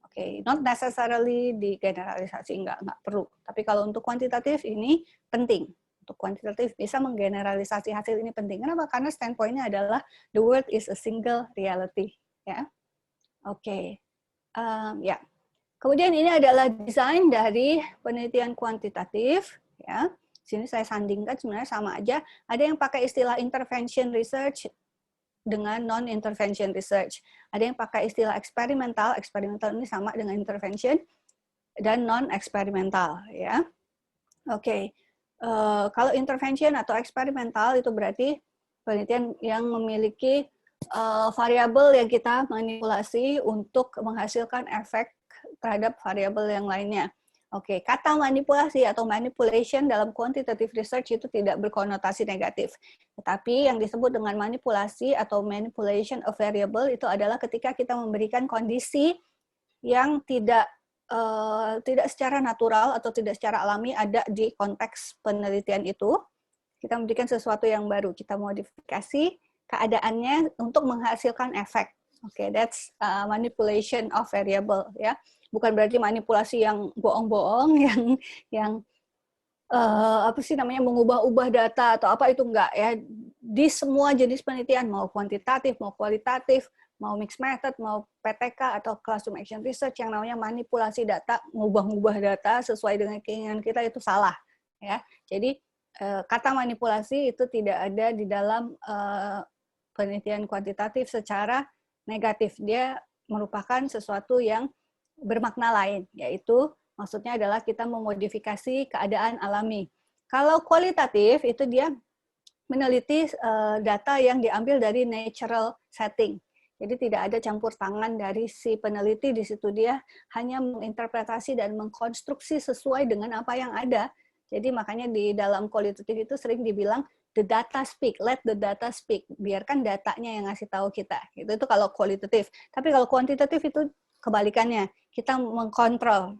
Oke, not necessarily digeneralisasi, nggak perlu. Tapi kalau untuk kuantitatif ini penting. Untuk kuantitatif bisa menggeneralisasi hasil ini penting. Kenapa? Karena standpoint-nya adalah the world is a single reality, ya. Oke. Ya. Kemudian ini adalah desain dari penelitian kuantitatif, ya. Sini saya sandingkan sebenarnya sama aja. Ada yang pakai istilah intervention research dengan non-intervention research. Ada yang pakai istilah eksperimental ini sama dengan intervention, dan non-eksperimental, ya. Oke. Kalau intervention atau eksperimental itu berarti penelitian yang memiliki variabel yang kita manipulasi untuk menghasilkan efek terhadap variabel yang lainnya. Oke, kata manipulasi atau manipulation dalam quantitative research itu tidak berkonotasi negatif. Tetapi yang disebut dengan manipulasi atau manipulation of variable itu adalah ketika kita memberikan kondisi yang tidak secara natural atau tidak secara alami ada di konteks penelitian itu. Kita memberikan sesuatu yang baru, kita modifikasi keadaannya untuk menghasilkan efek. Oke, that's manipulation of variable, ya. Bukan berarti manipulasi yang bohong-bohong, yang mengubah-ubah data atau apa, itu enggak, ya. Di semua jenis penelitian, mau kuantitatif, mau kualitatif, mau mixed method, mau PTK atau classroom action research yang namanya manipulasi data, ngubah-ngubah data sesuai dengan keinginan kita itu salah, ya. Jadi kata manipulasi itu tidak ada di dalam penelitian kuantitatif secara negatif. Dia merupakan sesuatu yang bermakna lain, yaitu maksudnya adalah kita memodifikasi keadaan alami. Kalau kualitatif itu dia meneliti data yang diambil dari natural setting. Jadi tidak ada campur tangan dari si peneliti di situ, dia hanya menginterpretasi dan mengkonstruksi sesuai dengan apa yang ada. Jadi makanya di dalam kualitatif itu sering dibilang the data speak, let the data speak. Biarkan datanya yang ngasih tahu kita. Itu kalau kualitatif. Tapi kalau kuantitatif itu kebalikannya. Kita mengkontrol,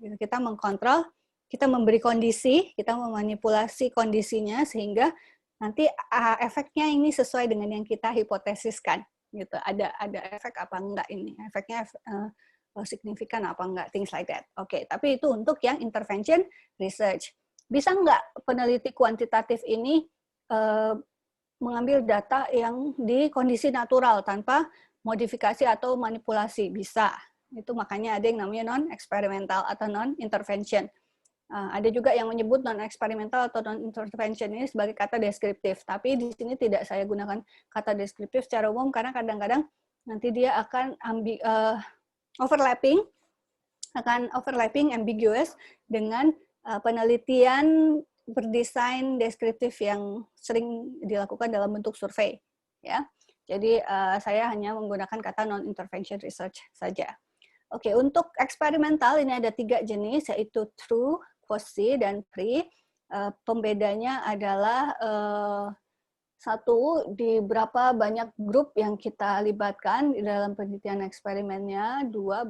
kita memberi kondisi, kita memanipulasi kondisinya sehingga nanti efeknya ini sesuai dengan yang kita hipotesiskan. Gitu. Ada efek apa enggak ini? Efeknya signifikan apa enggak? Things like that. Oke, tapi itu untuk yang intervention research. Bisa enggak peneliti kuantitatif ini mengambil data yang di kondisi natural tanpa modifikasi atau manipulasi? Bisa. Itu makanya ada yang namanya non-eksperimental atau non-intervention. Ada juga yang menyebut non-eksperimental atau non-intervention ini sebagai kata deskriptif. Tapi di sini tidak saya gunakan kata deskriptif secara umum karena kadang-kadang nanti dia akan overlapping, ambiguous dengan penelitian berdesain deskriptif yang sering dilakukan dalam bentuk survei. Ya, jadi saya hanya menggunakan kata non-intervention research saja. Oke, untuk eksperimental ini ada 3 jenis, yaitu true, quasi, dan pre. Pembedanya adalah satu, di berapa banyak grup yang kita libatkan di dalam penelitian eksperimennya. 2,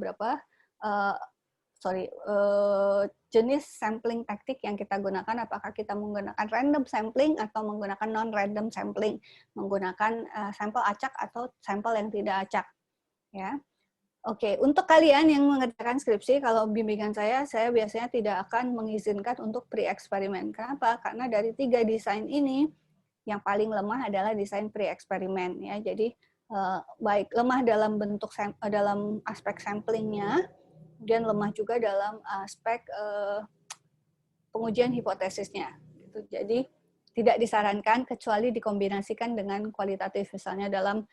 jenis sampling taktik yang kita gunakan, apakah kita menggunakan random sampling atau menggunakan non-random sampling, menggunakan sampel acak atau sampel yang tidak acak. Ya. Oke, untuk kalian yang mengerjakan skripsi, kalau bimbingan saya biasanya tidak akan mengizinkan untuk pre-eksperimen. Kenapa? Karena dari 3 desain ini, yang paling lemah adalah desain pre-eksperimen. Ya. Jadi, baik lemah dalam bentuk dalam aspek samplingnya, kemudian lemah juga dalam aspek pengujian hipotesisnya. Jadi, tidak disarankan kecuali dikombinasikan dengan kualitatif. Misalnya dalam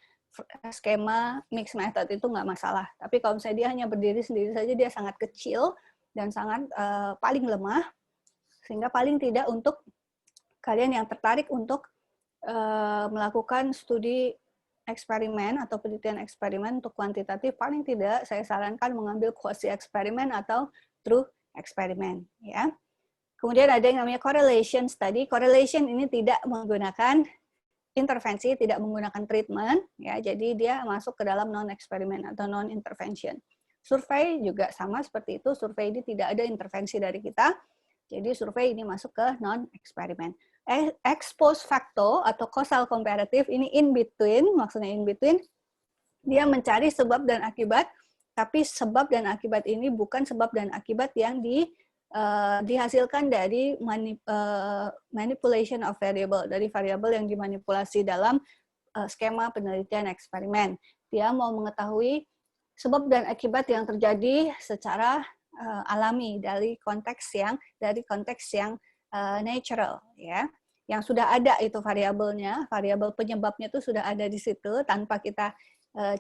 skema mixed method itu nggak masalah. Tapi kalau misalnya dia hanya berdiri sendiri saja, dia sangat kecil dan sangat paling lemah, sehingga paling tidak untuk kalian yang tertarik untuk melakukan studi eksperimen atau penelitian eksperimen untuk kuantitatif, paling tidak saya sarankan mengambil quasi eksperimen atau true eksperimen. Ya. Kemudian ada yang namanya correlation study. Correlation ini tidak menggunakan intervensi, tidak menggunakan treatment, ya, jadi dia masuk ke dalam non-eksperimen atau non-intervention. Survei juga sama seperti itu, survei ini tidak ada intervensi dari kita, jadi survei ini masuk ke non-eksperimen. Ex post facto atau causal comparative, ini in between, maksudnya in between, dia mencari sebab dan akibat, tapi sebab dan akibat ini bukan sebab dan akibat yang dihasilkan dari manipulation of variable, dari variabel yang dimanipulasi dalam skema penelitian eksperimen. Dia mau mengetahui sebab dan akibat yang terjadi secara alami dari konteks yang natural, ya, yang sudah ada itu variabelnya, variabel penyebabnya itu sudah ada di situ tanpa kita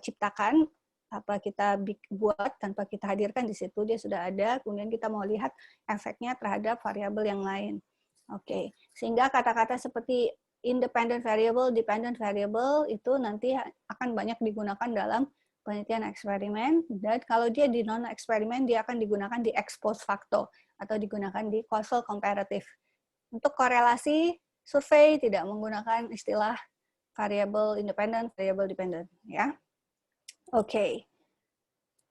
ciptakan, apa kita buat, tanpa kita hadirkan di situ, dia sudah ada, kemudian kita mau lihat efeknya terhadap variabel yang lain. Oke, sehingga kata-kata seperti independent variable, dependent variable itu nanti akan banyak digunakan dalam penelitian eksperimen, dan kalau dia di non-eksperimen, dia akan digunakan di ex post facto, atau digunakan di causal comparative. Untuk korelasi, survei tidak menggunakan istilah variable independent, variable dependent. Ya. Oke,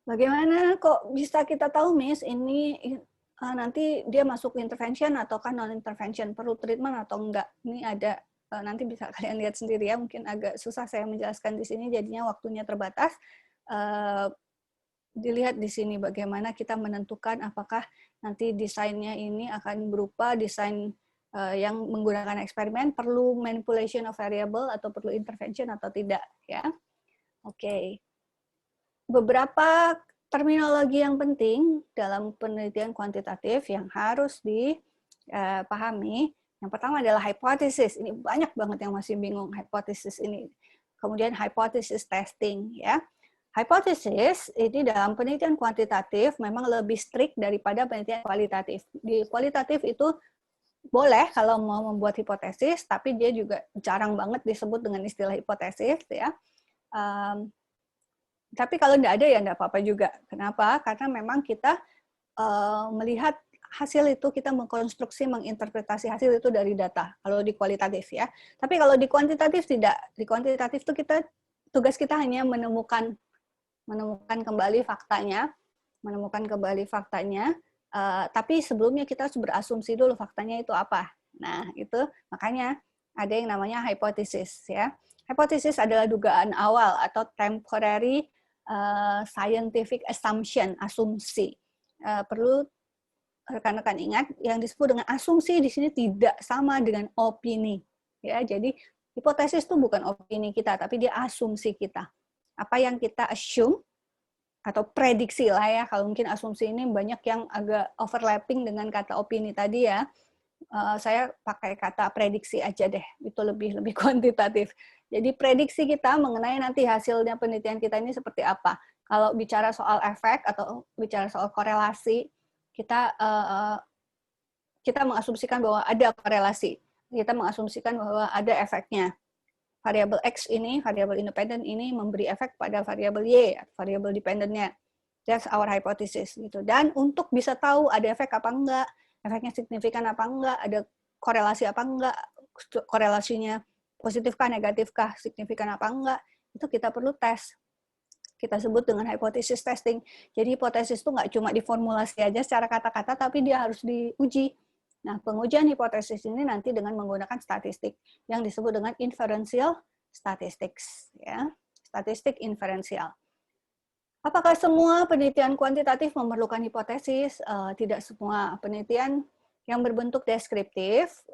bagaimana kok bisa kita tahu, Miss, ini nanti dia masuk intervention ataukah non-intervention, perlu treatment atau enggak? Ini ada, nanti bisa kalian lihat sendiri ya, mungkin agak susah saya menjelaskan di sini, jadinya waktunya terbatas. Dilihat di sini bagaimana kita menentukan apakah nanti desainnya ini akan berupa desain yang menggunakan eksperimen, perlu manipulation of variable atau perlu intervention atau tidak, ya. Oke. beberapa terminologi yang penting dalam penelitian kuantitatif yang harus dipahami. Yang pertama adalah hypothesis. Ini banyak banget yang masih bingung hypothesis ini. Kemudian hypothesis testing, ya. Hypothesis ini dalam penelitian kuantitatif memang lebih strict daripada penelitian kualitatif. Di kualitatif itu boleh kalau mau membuat hipotesis, tapi dia juga jarang banget disebut dengan istilah hipotesis, ya. Tapi kalau tidak ada ya tidak apa-apa juga. Kenapa? Karena memang kita melihat hasil itu, kita mengkonstruksi, menginterpretasi hasil itu dari data. Kalau di kualitatif ya. Tapi kalau di kuantitatif tidak. Di kuantitatif itu tugas kita hanya menemukan kembali faktanya, tapi sebelumnya kita harus berasumsi dulu faktanya itu apa. Nah, itu makanya ada yang namanya hipotesis ya. Hipotesis adalah dugaan awal atau temporary scientific assumption, asumsi. Perlu rekan-rekan ingat, yang disebut dengan asumsi di sini tidak sama dengan opini. Ya, jadi hipotesis itu bukan opini kita, tapi dia asumsi kita. Apa yang kita assume atau prediksi lah ya. Kalau mungkin asumsi ini banyak yang agak overlapping dengan kata opini tadi ya. Saya pakai kata prediksi aja deh, itu lebih kuantitatif. Jadi prediksi kita mengenai nanti hasilnya penelitian kita ini seperti apa. Kalau bicara soal efek atau bicara soal korelasi, kita mengasumsikan bahwa ada korelasi. Kita mengasumsikan bahwa ada efeknya. Variabel X ini, variabel independen ini memberi efek pada variabel Y, variabel dependennya. That's our hypothesis gitu. Dan untuk bisa tahu ada efek apa enggak, efeknya signifikan apa enggak, ada korelasi apa enggak, korelasinya positifkah, negatifkah, signifikan apa enggak, itu kita perlu tes. Kita sebut dengan hypothesis testing. Jadi hipotesis itu nggak cuma diformulasi aja secara kata-kata, tapi dia harus diuji. Nah, pengujian hipotesis ini nanti dengan menggunakan statistik yang disebut dengan inferential statistics, ya, statistik inferensial. Apakah semua penelitian kuantitatif memerlukan hipotesis? Tidak semua penelitian yang berbentuk deskriptif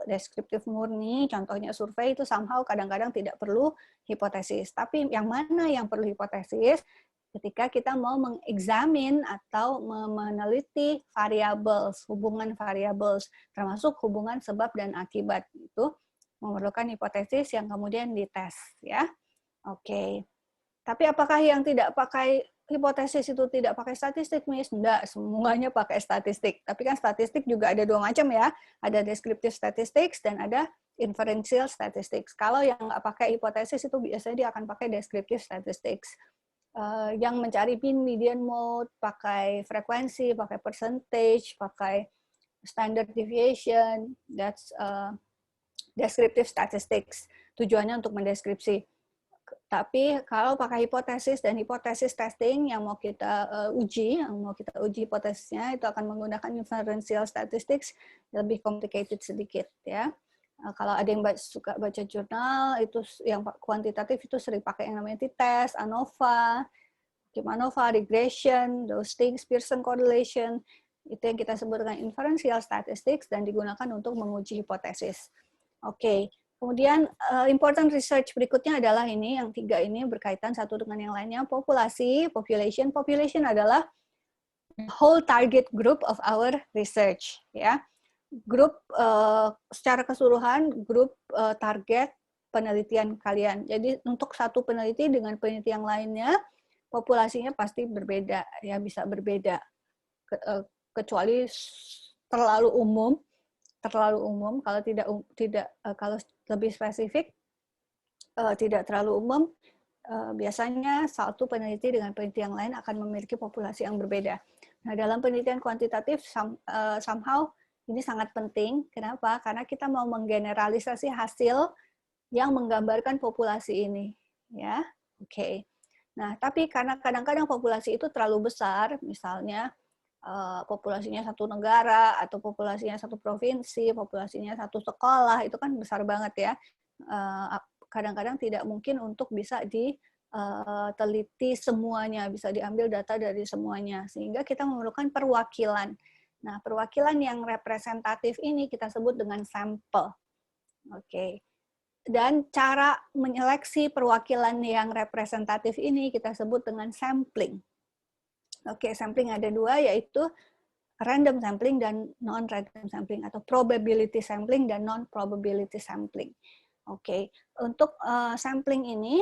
murni, contohnya survei itu somehow kadang-kadang tidak perlu hipotesis. Tapi yang mana yang perlu hipotesis? Ketika kita mau mengeksamin atau meneliti variables, hubungan variables, termasuk hubungan sebab dan akibat, itu memerlukan hipotesis yang kemudian dites, ya. Oke. Tapi apakah yang tidak pakai hipotesis itu tidak pakai statistik, Miss? Enggak, semuanya pakai statistik. Tapi kan statistik juga ada dua macam ya. Ada descriptive statistics dan ada inferential statistics. Kalau yang nggak pakai hipotesis itu biasanya dia akan pakai descriptive statistics. Yang mencari mean, median, mode, pakai frekuensi, pakai percentage, pakai standard deviation, that's descriptive statistics. Tujuannya untuk mendeskripsi. Tapi kalau pakai hipotesis dan hipotesis testing yang mau kita uji hipotesisnya, itu akan menggunakan inferential statistics, lebih complicated sedikit ya. Kalau ada yang suka baca jurnal, itu yang kuantitatif itu sering pakai yang namanya t-test, ANOVA, regression, those things, Pearson correlation, itu yang kita sebut dengan inferential statistics dan digunakan untuk menguji hipotesis. Oke. Kemudian important research berikutnya adalah ini, yang tiga ini berkaitan satu dengan yang lainnya. Population adalah the whole target group of our research, ya. Grup secara keseluruhan, grup target penelitian kalian. Jadi untuk satu peneliti dengan peneliti yang lainnya, populasinya pasti berbeda, ya, bisa berbeda. Kecuali terlalu umum, kalau kalau lebih spesifik, tidak terlalu umum, biasanya satu peneliti dengan peneliti yang lain akan memiliki populasi yang berbeda. Nah, dalam penelitian kuantitatif somehow ini sangat penting. Kenapa? Karena kita mau menggeneralisasi hasil yang menggambarkan populasi ini, ya. Oke. Nah, tapi karena kadang-kadang populasi itu terlalu besar, misalnya populasinya satu negara, atau populasinya satu provinsi, populasinya satu sekolah, itu kan besar banget ya. Kadang-kadang tidak mungkin untuk bisa diteliti semuanya, bisa diambil data dari semuanya, sehingga kita memerlukan perwakilan. Nah, perwakilan yang representatif ini kita sebut dengan sampel. Oke. Dan cara menyeleksi perwakilan yang representatif ini kita sebut dengan sampling. Oke, sampling ada dua, yaitu random sampling dan non-random sampling, atau probability sampling dan non-probability sampling. Oke, untuk sampling ini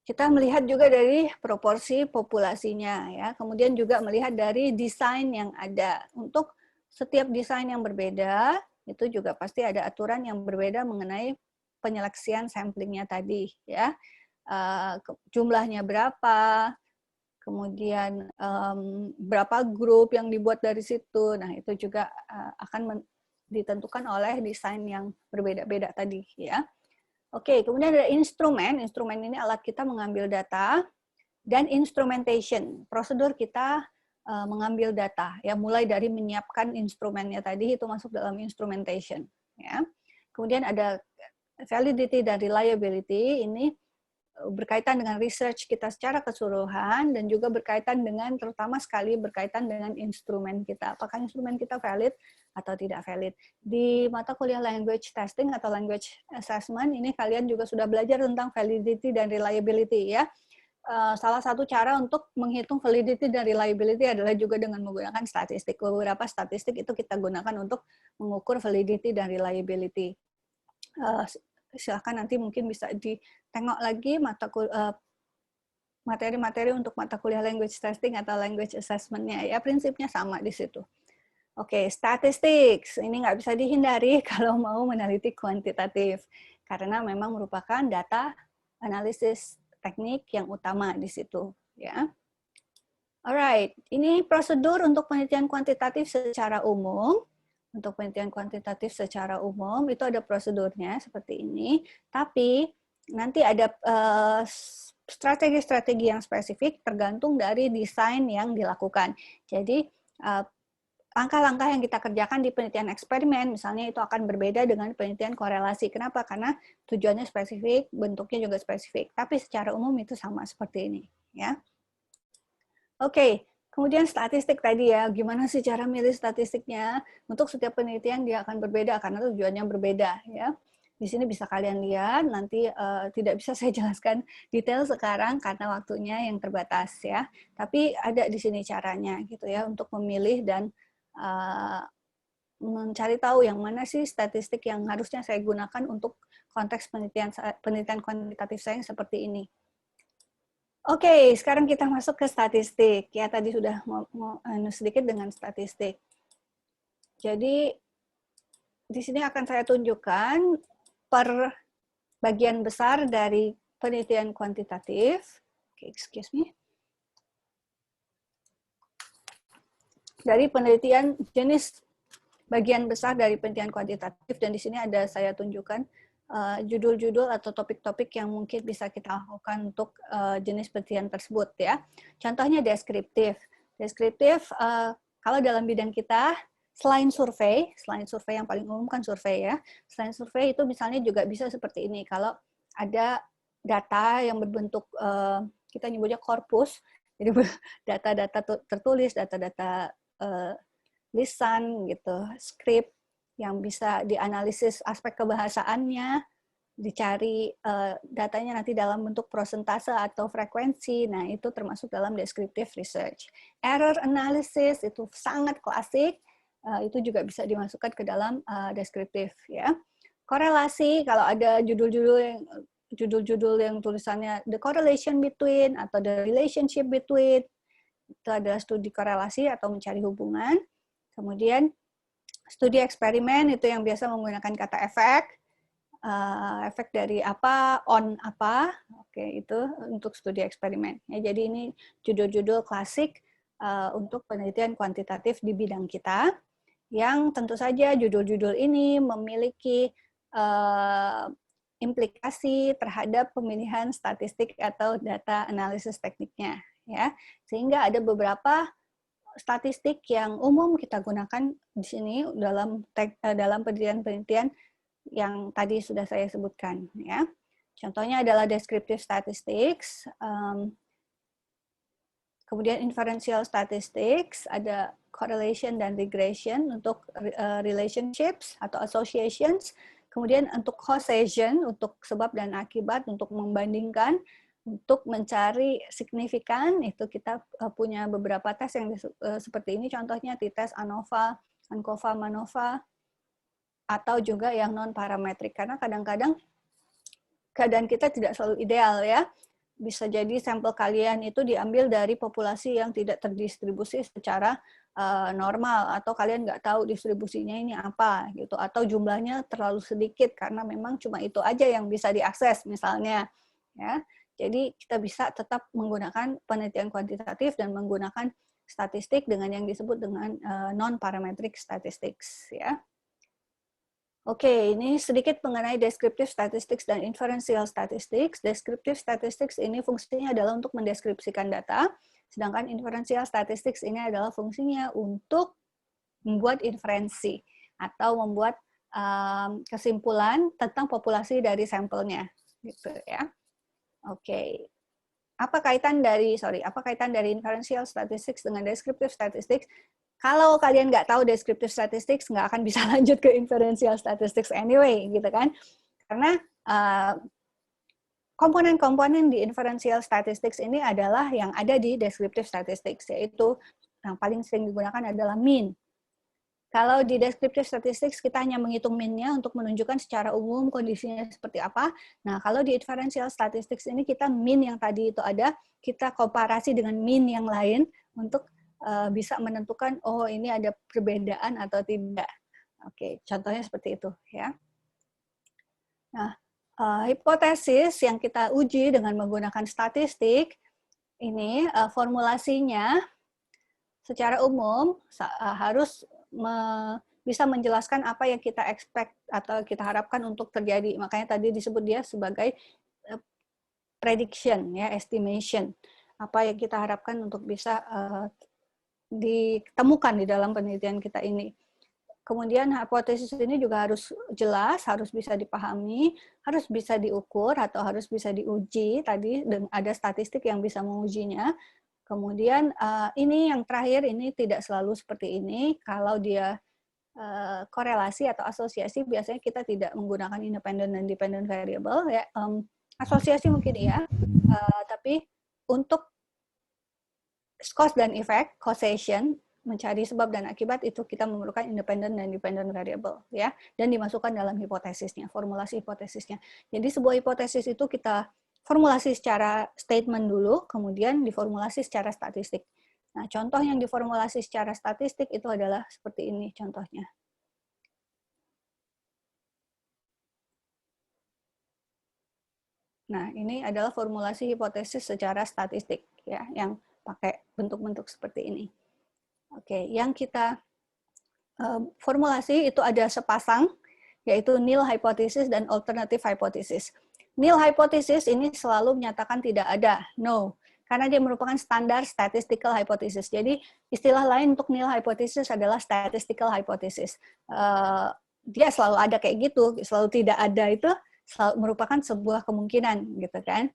kita melihat juga dari proporsi populasinya, ya. Kemudian juga melihat dari desain yang ada. Untuk setiap desain yang berbeda, itu juga pasti ada aturan yang berbeda mengenai penyeleksian samplingnya tadi, ya. Jumlahnya berapa, kemudian berapa grup yang dibuat dari situ. Nah, itu juga akan ditentukan oleh desain yang berbeda-beda tadi, ya. Oke, kemudian ada instrumen. Instrumen ini alat kita mengambil data, dan instrumentation, prosedur kita mengambil data, ya, mulai dari menyiapkan instrumennya tadi, itu masuk dalam instrumentation, ya. Kemudian ada validity dan reliability, ini berkaitan dengan research kita secara keseluruhan, dan juga berkaitan dengan, terutama sekali berkaitan dengan instrumen kita. Apakah instrumen kita valid atau tidak valid. Di mata kuliah language testing atau language assessment, ini kalian juga sudah belajar tentang validity dan reliability, ya. Salah satu cara untuk menghitung validity dan reliability adalah juga dengan menggunakan statistik. Beberapa statistik itu kita gunakan untuk mengukur validity dan reliability. Silahkan nanti mungkin bisa ditengok lagi materi-materi untuk mata kuliah language testing atau language assessment-nya, ya, prinsipnya sama di situ. Oke, statistik ini nggak bisa dihindari kalau mau meneliti kuantitatif, karena memang merupakan data analisis teknik yang utama di situ, ya. Alright, ini prosedur untuk penelitian kuantitatif secara umum. Untuk penelitian kuantitatif secara umum itu ada prosedurnya seperti ini, tapi nanti ada strategi-strategi yang spesifik tergantung dari desain yang dilakukan. Jadi langkah-langkah yang kita kerjakan di penelitian eksperimen, misalnya, itu akan berbeda dengan penelitian korelasi. Kenapa? Karena tujuannya spesifik, bentuknya juga spesifik. Tapi secara umum itu sama seperti ini, ya. Oke, kemudian statistik tadi, ya. Gimana sih cara milih statistiknya? Untuk setiap penelitian dia akan berbeda karena tujuannya berbeda, ya. Di sini bisa kalian lihat, nanti tidak bisa saya jelaskan detail sekarang karena waktunya yang terbatas, ya. Tapi ada di sini caranya, gitu ya, untuk memilih dan mencari tahu yang mana sih statistik yang harusnya saya gunakan untuk konteks penelitian kuantitatif saya seperti ini. Oke, sekarang kita masuk ke statistik. Ya, tadi sudah mau sedikit dengan statistik. Jadi, di sini akan saya tunjukkan per bagian besar dari penelitian kuantitatif. Oke, excuse me. Dari penelitian jenis bagian besar dari penelitian kuantitatif, dan di sini ada saya tunjukkan judul-judul atau topik-topik yang mungkin bisa kita lakukan untuk jenis penelitian tersebut, ya. Contohnya deskriptif. Deskriptif kalau dalam bidang kita, selain survei yang paling umum kan survei, ya. Selain survei itu misalnya juga bisa seperti ini. Kalau ada data yang berbentuk kita nyebutnya korpus, jadi data-data tertulis, data-data lisan gitu, skrip yang bisa dianalisis aspek kebahasaannya, dicari datanya nanti dalam bentuk prosentase atau frekuensi. Nah, itu termasuk dalam descriptive research. Error analysis itu sangat klasik, itu juga bisa dimasukkan ke dalam deskriptif, ya. Korelasi, kalau ada judul-judul yang tulisannya the correlation between atau the relationship between, itu adalah studi korelasi atau mencari hubungan. Kemudian studi eksperimen itu yang biasa menggunakan kata efek, efek dari apa, on apa, oke, itu untuk studi eksperimen. Ya, jadi ini judul-judul klasik untuk penelitian kuantitatif di bidang kita, yang tentu saja judul-judul ini memiliki implikasi terhadap pemilihan statistik atau data analisis tekniknya, ya. Sehingga ada beberapa statistik yang umum kita gunakan di sini dalam penelitian-penelitian yang tadi sudah saya sebutkan, ya. Contohnya adalah descriptive statistics, kemudian inferential statistics, ada correlation dan regression untuk relationships atau associations, Kemudian untuk causation, untuk sebab dan akibat, untuk membandingkan, untuk mencari signifikan, itu kita punya beberapa tes yang seperti ini, contohnya t-tes ANOVA, ANCOVA, MANOVA, atau juga yang non-parametrik. Karena kadang-kadang keadaan kita tidak selalu ideal ya. Bisa jadi sampel kalian itu diambil dari populasi yang tidak terdistribusi secara normal, atau kalian nggak tahu distribusinya ini apa gitu, atau jumlahnya terlalu sedikit karena memang cuma itu aja yang bisa diakses misalnya ya. Jadi kita bisa tetap menggunakan penelitian kuantitatif dan menggunakan statistik dengan yang disebut dengan non-parametric statistics ya. Oke, ini sedikit mengenai descriptive statistics dan inferential statistics. Descriptive statistics ini fungsinya adalah untuk mendeskripsikan data, sedangkan inferential statistics ini adalah fungsinya untuk membuat inferensi atau membuat kesimpulan tentang populasi dari sampelnya, gitu ya. Oke, apa kaitan dari inferential statistics dengan descriptive statistics? Kalau kalian nggak tahu descriptive statistics, nggak akan bisa lanjut ke inferential statistics anyway, gitu kan? Karena komponen-komponen di inferential statistics ini adalah yang ada di descriptive statistics, yaitu yang paling sering digunakan adalah mean. Kalau di descriptive statistics kita hanya menghitung mean-nya untuk menunjukkan secara umum kondisinya seperti apa. Nah, kalau di inferential statistics ini kita mean yang tadi itu ada, kita komparasi dengan mean yang lain untuk bisa menentukan oh ini ada perbedaan atau tidak. Oke, contohnya seperti itu ya. Nah, hipotesis yang kita uji dengan menggunakan statistik ini formulasinya secara umum harus bisa menjelaskan apa yang kita expect atau kita harapkan untuk terjadi. Makanya tadi disebut dia sebagai prediction, ya, estimation. Apa yang kita harapkan untuk bisa ditemukan di dalam penelitian kita ini. Kemudian hipotesis ini juga harus jelas, harus bisa dipahami, harus bisa diukur atau harus bisa diuji. Tadi ada statistik yang bisa mengujinya. Kemudian ini yang terakhir, ini tidak selalu seperti ini. Kalau dia korelasi atau asosiasi, biasanya kita tidak menggunakan independent dan dependent variable. Ya. Asosiasi mungkin ya, tapi untuk cause dan effect, causation, mencari sebab dan akibat, itu kita memerlukan independent dan dependent variable. Ya, dan dimasukkan dalam hipotesisnya, formulasi hipotesisnya. Jadi sebuah hipotesis itu kita formulasi secara statement dulu, kemudian diformulasi secara statistik. Nah, contoh yang diformulasi secara statistik itu adalah seperti ini contohnya. Nah, ini adalah formulasi hipotesis secara statistik, ya, yang pakai bentuk-bentuk seperti ini. Oke, yang kita formulasi itu ada sepasang, yaitu nil hypothesis dan alternative hypothesis. Nil hypothesis ini selalu menyatakan tidak ada, no, karena dia merupakan standar statistical hypothesis. Jadi istilah lain untuk nil hypothesis adalah statistical hypothesis. Dia selalu ada kayak gitu, selalu tidak ada itu selalu merupakan sebuah kemungkinan, gitu kan?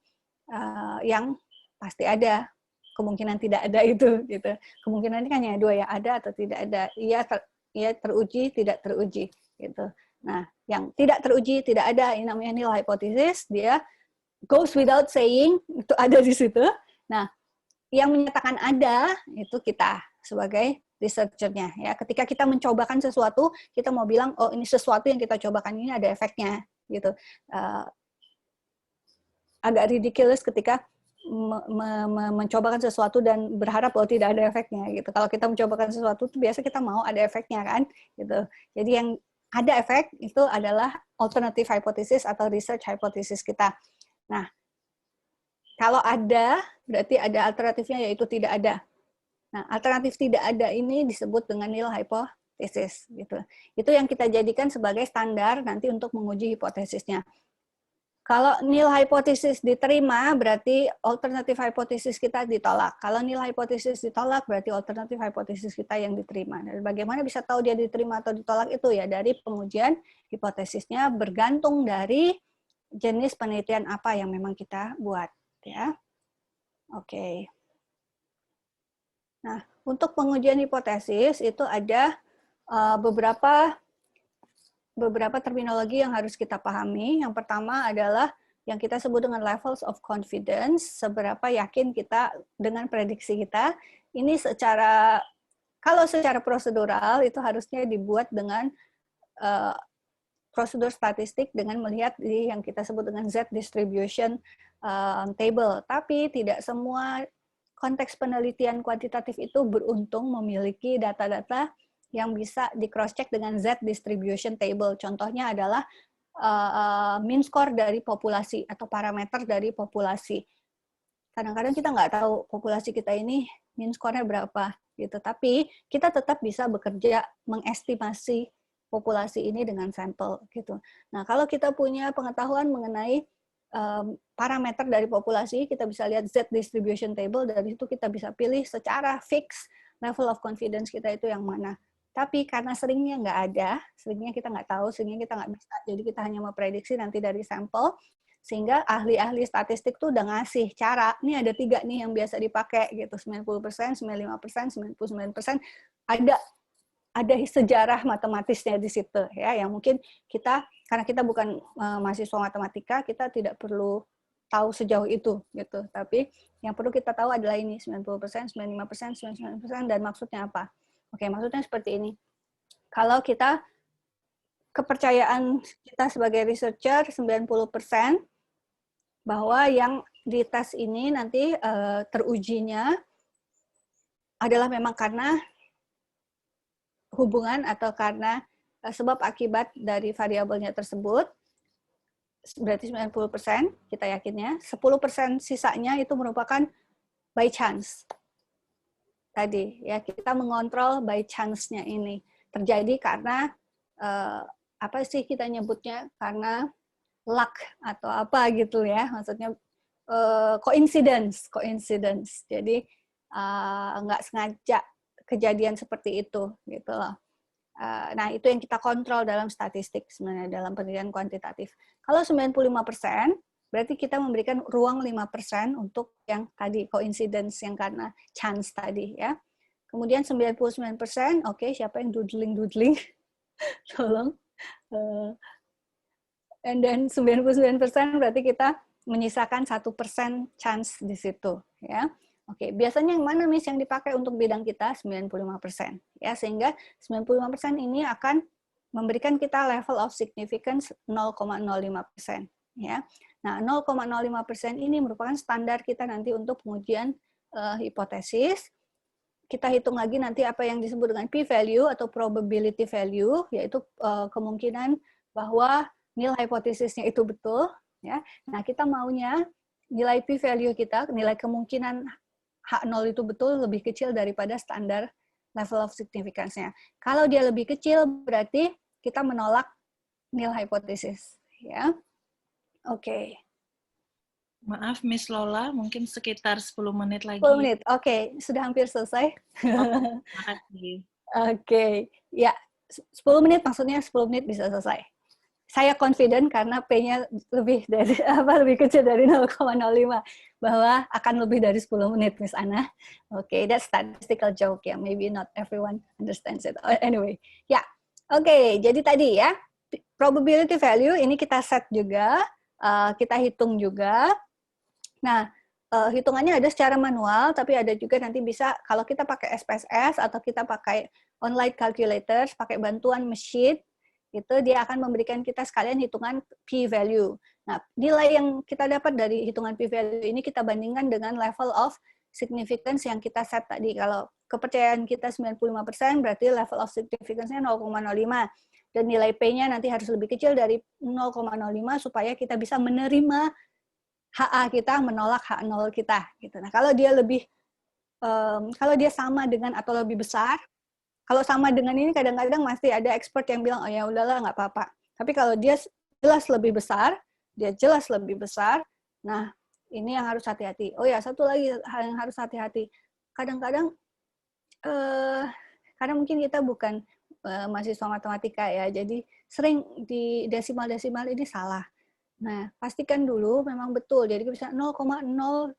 Yang pasti ada, kemungkinan tidak ada itu, gitu. Kemungkinan ini kan hanya dua, ya, ada atau tidak ada. Iya teruji, tidak teruji, gitu. Nah, yang tidak teruji, tidak ada, ini namanya nil hypothesis, dia goes without saying, itu ada di situ. Nah, yang menyatakan ada, itu kita sebagai researcher-nya. Ya. Ketika kita mencobakan sesuatu, kita mau bilang, oh ini sesuatu yang kita cobakan ini ada efeknya. Gitu. Agak ridiculous ketika mencobakan sesuatu dan berharap bahwa tidak ada efeknya. Gitu. Kalau kita mencobakan sesuatu, itu biasa kita mau ada efeknya, kan? Gitu. Jadi yang ada efek itu adalah alternative hypothesis atau research hypothesis kita. Nah, kalau ada, berarti ada alternatifnya, yaitu tidak ada. Nah, alternatif tidak ada ini disebut dengan nil hypothesis. Gitu. Itu yang kita jadikan sebagai standar nanti untuk menguji hipotesisnya. Kalau nil hypothesis diterima, berarti alternatif hypothesis kita ditolak. Kalau nil hypothesis ditolak, berarti alternatif hypothesis kita yang diterima. Dan bagaimana bisa tahu dia diterima atau ditolak itu ya dari pengujian hipotesisnya bergantung dari jenis penelitian apa yang memang kita buat, ya. Oke. Nah, untuk pengujian hipotesis itu ada beberapa beberapa terminologi yang harus kita pahami. Yang pertama adalah yang kita sebut dengan levels of confidence, seberapa yakin kita dengan prediksi kita. Ini kalau secara prosedural itu harusnya dibuat dengan prosedur statistik dengan melihat di yang kita sebut dengan Z distribution table. Tapi tidak semua konteks penelitian kuantitatif itu beruntung memiliki data-data yang bisa di cross check dengan Z distribution table. Contohnya adalah mean score dari populasi atau parameter dari populasi. Kadang-kadang kita nggak tahu populasi kita ini mean score-nya berapa gitu. Tapi kita tetap bisa bekerja mengestimasi populasi ini dengan sampel gitu. Nah, kalau kita punya pengetahuan mengenai parameter dari populasi, kita bisa lihat Z distribution table, dari situ kita bisa pilih secara fix level of confidence kita itu yang mana. Tapi karena seringnya nggak ada, seringnya kita nggak tahu, seringnya kita nggak bisa, jadi kita hanya memprediksi nanti dari sampel, sehingga ahli-ahli statistik tuh udah ngasih cara, ini ada 3 nih yang biasa dipakai gitu, 90%, 95%, 99%, ada sejarah matematisnya di situ ya, yang mungkin kita karena kita bukan mahasiswa matematika, kita tidak perlu tahu sejauh itu gitu. Tapi yang perlu kita tahu adalah ini 90%, 95%, 99% dan maksudnya apa? Oke, maksudnya seperti ini. Kalau kita kepercayaan kita sebagai researcher 90% bahwa yang di tes ini nanti terujinya adalah memang karena hubungan atau karena sebab akibat dari variabelnya tersebut, berarti 90% kita yakinnya, 10% sisanya itu merupakan by chance. Tadi ya, kita mengontrol by chance-nya ini terjadi karena apa sih kita nyebutnya, karena luck atau apa gitu ya, maksudnya coincidence. Jadi nggak sengaja kejadian seperti itu gitu loh. Nah, itu yang kita kontrol dalam statistik sebenarnya dalam penelitian kuantitatif. Kalau 95%, berarti kita memberikan ruang 5% untuk yang tadi coincidence, yang karena chance tadi ya. Kemudian 99%, oke, siapa yang doodling? Tolong. And then 99% berarti kita menyisakan 1% chance di situ ya. Oke, biasanya yang mana Miss yang dipakai untuk bidang kita? 95%. Ya, sehingga 95% ini akan memberikan kita level of significance 0,05%. Ya. Nah, 0,05% ini merupakan standar kita nanti untuk pengujian hipotesis. Kita hitung lagi nanti apa yang disebut dengan p-value atau probability value, yaitu kemungkinan bahwa nilai hipotesisnya itu betul. Ya. Nah, kita maunya nilai p-value kita, nilai kemungkinan H0 itu betul lebih kecil daripada standar level of significance-nya. Kalau dia lebih kecil, berarti kita menolak nilai hipotesis. Ya. Oke. Maaf, Miss Lola, mungkin sekitar 10 menit lagi. 10 menit, oke. Sudah hampir selesai. Terima kasih. Oke. Ya, 10 menit maksudnya 10 menit bisa selesai. Saya confident karena P-nya lebih kecil dari 0,05 bahwa akan lebih dari 10 menit, Miss Ana. Oke, that's statistical joke ya. Maybe not everyone understands it. Anyway, ya. Oke, jadi tadi ya, probability value ini kita set juga, kita hitung juga. Nah, hitungannya ada secara manual, tapi ada juga nanti bisa kalau kita pakai SPSS atau kita pakai online calculators, pakai bantuan machine, itu dia akan memberikan kita sekalian hitungan p-value. Nah, nilai yang kita dapat dari hitungan p-value ini kita bandingkan dengan level of significance yang kita set tadi. Kalau kepercayaan kita 95%, berarti level of significance-nya 0,05. Dan nilai P-nya nanti harus lebih kecil dari 0,05 supaya kita bisa menerima HA kita, menolak H0 kita. Gitu. Nah, kalau dia sama dengan atau lebih besar, kalau sama dengan ini kadang-kadang masih ada expert yang bilang, oh ya udahlah nggak apa-apa. Tapi kalau dia jelas lebih besar, nah ini yang harus hati-hati. Oh ya, satu lagi hal yang harus hati-hati. Kadang-kadang, karena mungkin kita bukan mahasiswa matematika ya, jadi sering di desimal-desimal ini salah. Nah, pastikan dulu memang betul. Jadi bisa 0,025.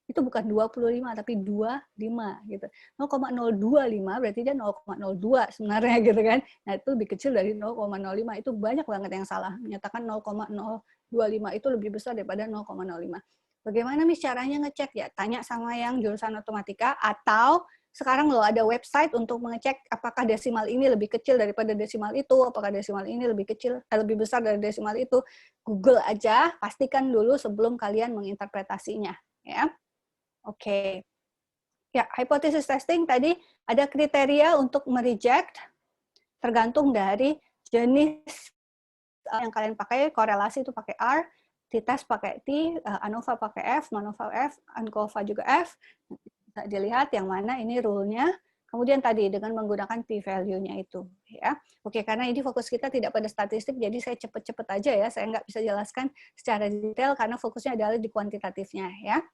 itu bukan 25 tapi 25 gitu. 0,025 berarti dia 0,02 sebenarnya gitu kan. Nah, itu lebih kecil dari 0,05. Itu banyak banget yang salah. Menyatakan 0,025 itu lebih besar daripada 0,05. Bagaimana nih caranya ngecek ya? Tanya sama yang jurusan matematika, atau sekarang loh ada website untuk mengecek apakah desimal ini lebih kecil daripada desimal itu, apakah desimal ini lebih kecil, lebih besar dari desimal itu. Google aja, pastikan dulu sebelum kalian menginterpretasinya, ya. Oke. Ya, hypothesis testing tadi ada kriteria untuk mereject tergantung dari jenis yang kalian pakai. Korelasi itu pakai R, t-test pakai T, ANOVA pakai F, MANOVA F, ANCOVA juga F. Bisa dilihat yang mana ini rule-nya. Kemudian tadi dengan menggunakan p-value-nya itu, ya. Oke, karena ini fokus kita tidak pada statistik, jadi saya cepet-cepet aja ya. Saya nggak bisa jelaskan secara detail karena fokusnya adalah di kuantitatifnya, ya.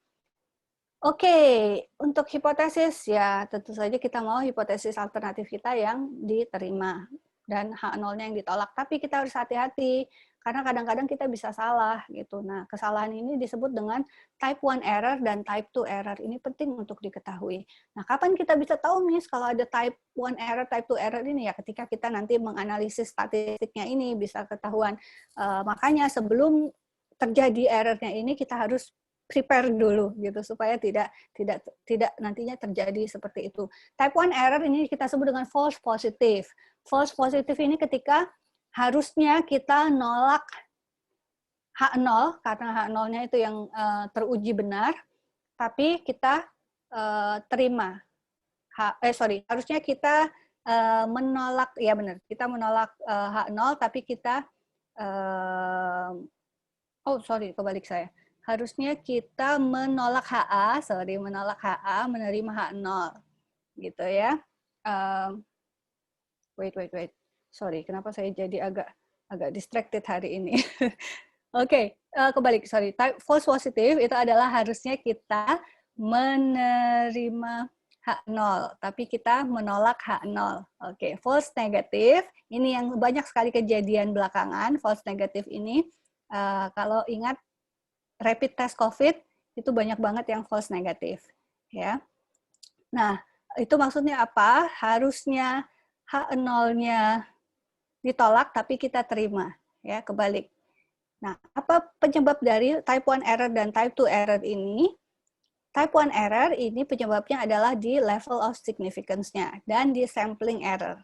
Oke, untuk hipotesis ya tentu saja kita mau hipotesis alternatif kita yang diterima dan H0-nya yang ditolak. Tapi kita harus hati-hati karena kadang-kadang kita bisa salah gitu. Nah, kesalahan ini disebut dengan type 1 error dan type 2 error. Ini penting untuk diketahui. Nah, kapan kita bisa tahu nih kalau ada type 1 error, type 2 error ini ya ketika kita nanti menganalisis statistiknya ini bisa ketahuan. Makanya sebelum terjadi errornya ini kita harus prepare dulu gitu supaya tidak nantinya terjadi seperti itu. Type 1 error ini kita sebut dengan false positive. False positive ini ketika harusnya kita nolak H0 karena H0-nya itu yang teruji benar, tapi kita terima. Harusnya kita menolak, ya benar, kita menolak H0 tapi kita kebalik saya. Harusnya kita menolak menolak HA, menerima H0, gitu ya. Wait. Sorry, kenapa saya jadi agak distracted hari ini? Oke, kebalik, sorry. Type false positive itu adalah harusnya kita menerima H0, tapi kita menolak H0. Oke, false negative, ini yang banyak sekali kejadian belakangan, false negative ini. Kalau ingat, rapid test COVID itu banyak banget yang false negatif, ya. Nah, itu maksudnya apa? Harusnya H0-nya ditolak tapi kita terima, ya, kebalik. Nah, apa penyebab dari type 1 error dan type 2 error ini? Type 1 error ini penyebabnya adalah di level of significance-nya dan di sampling error.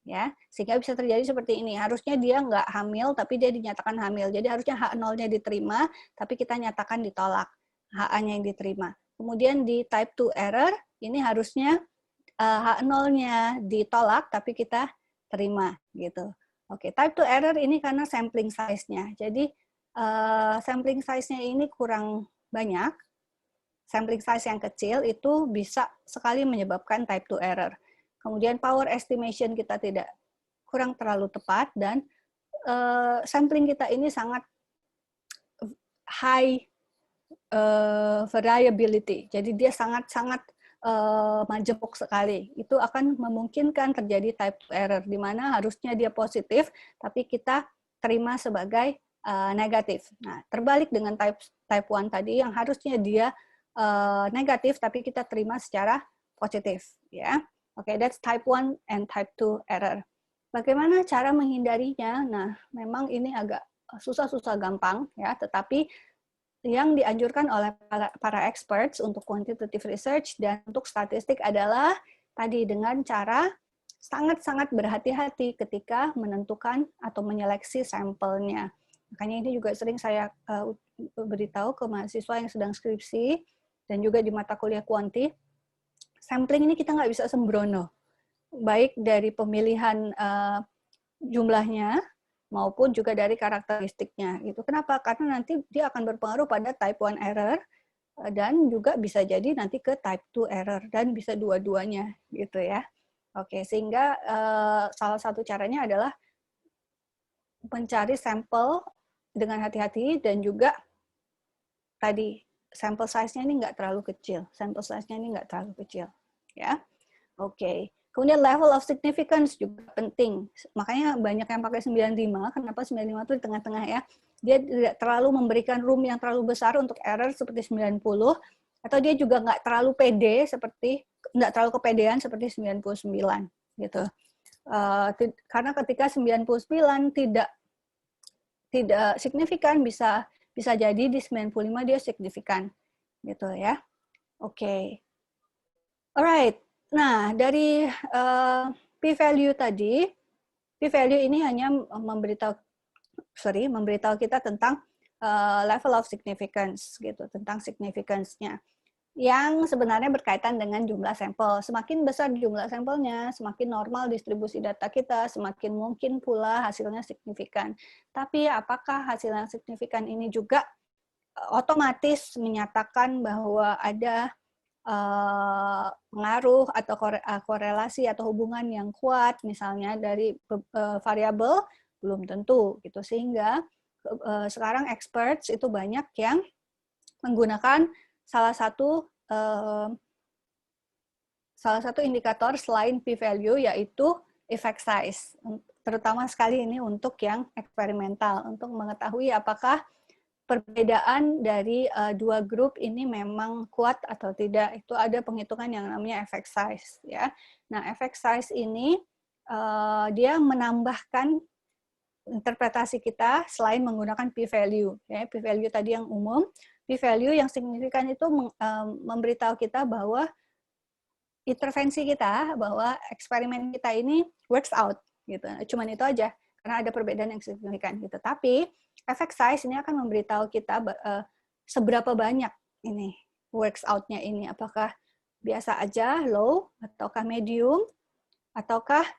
Ya, sehingga bisa terjadi seperti ini. Harusnya dia nggak hamil, tapi dia dinyatakan hamil. Jadi harusnya H0-nya diterima, tapi kita nyatakan ditolak. HA-nya yang diterima. Kemudian di type 2 error, ini harusnya H0-nya ditolak, tapi kita terima. Gitu. Oke, type 2 error ini karena sampling size-nya. Jadi sampling size-nya ini kurang banyak. Sampling size yang kecil itu bisa sekali menyebabkan type 2 error. Kemudian power estimation kita kurang terlalu tepat, dan sampling kita ini sangat high variability. Jadi dia sangat-sangat majemuk sekali. Itu akan memungkinkan terjadi type 2 error, di mana harusnya dia positif, tapi kita terima sebagai negatif. Nah, terbalik dengan type 1 tadi, yang harusnya dia negatif, tapi kita terima secara positif. Ya. Oke, that's type 1 and type 2 error. Bagaimana cara menghindarinya? Nah, memang ini agak susah-susah gampang, ya. Tetapi yang dianjurkan oleh para experts untuk quantitative research dan untuk statistik adalah tadi dengan cara sangat-sangat berhati-hati ketika menentukan atau menyeleksi sampelnya. Makanya ini juga sering saya beritahu ke mahasiswa yang sedang skripsi dan juga di mata kuliah kuanti. Sampling ini kita nggak bisa sembrono, baik dari pemilihan jumlahnya maupun juga dari karakteristiknya. Gitu. Kenapa? Karena nanti dia akan berpengaruh pada type 1 error dan juga bisa jadi nanti ke type 2 error dan bisa dua-duanya, gitu ya. Oke, sehingga salah satu caranya adalah mencari sampel dengan hati-hati dan juga tadi sampel size-nya ini nggak terlalu kecil. Sampel size-nya ini nggak terlalu kecil. Ya, oke. Kemudian level of significance juga penting. Makanya banyak yang pakai 95. Kenapa 95 itu di tengah-tengah ya? Dia tidak terlalu memberikan room yang terlalu besar untuk error seperti 90. atau dia juga nggak terlalu pede nggak terlalu kepedean seperti 99 gitu. Karena ketika 99 tidak signifikan, bisa jadi di 95 dia signifikan gitu ya. Oke. Alright. Nah, dari p-value tadi, p-value ini hanya memberitahu kita tentang level of significance gitu, tentang significance-nya yang sebenarnya berkaitan dengan jumlah sampel. Semakin besar jumlah sampelnya, semakin normal distribusi data kita, semakin mungkin pula hasilnya signifikan. Tapi apakah hasil yang signifikan ini juga otomatis menyatakan bahwa ada pengaruh atau korelasi atau hubungan yang kuat misalnya dari variabel? Belum tentu gitu. Sehingga sekarang experts itu banyak yang menggunakan salah satu indikator selain p-value, yaitu effect size. Terutama sekali ini untuk yang eksperimental, untuk mengetahui apakah perbedaan dari dua grup ini memang kuat atau tidak. Itu ada penghitungan yang namanya effect size. Ya. Nah, effect size ini dia menambahkan interpretasi kita selain menggunakan p-value. Ya, p-value tadi yang umum, p-value yang signifikan itu memberitahu kita bahwa intervensi kita, bahwa eksperimen kita ini works out gitu. Cuman itu aja, karena ada perbedaan yang signifikan gitu. Tapi effect size ini akan memberitahu kita seberapa banyak ini works out-nya ini, apakah biasa aja, low, ataukah medium, ataukah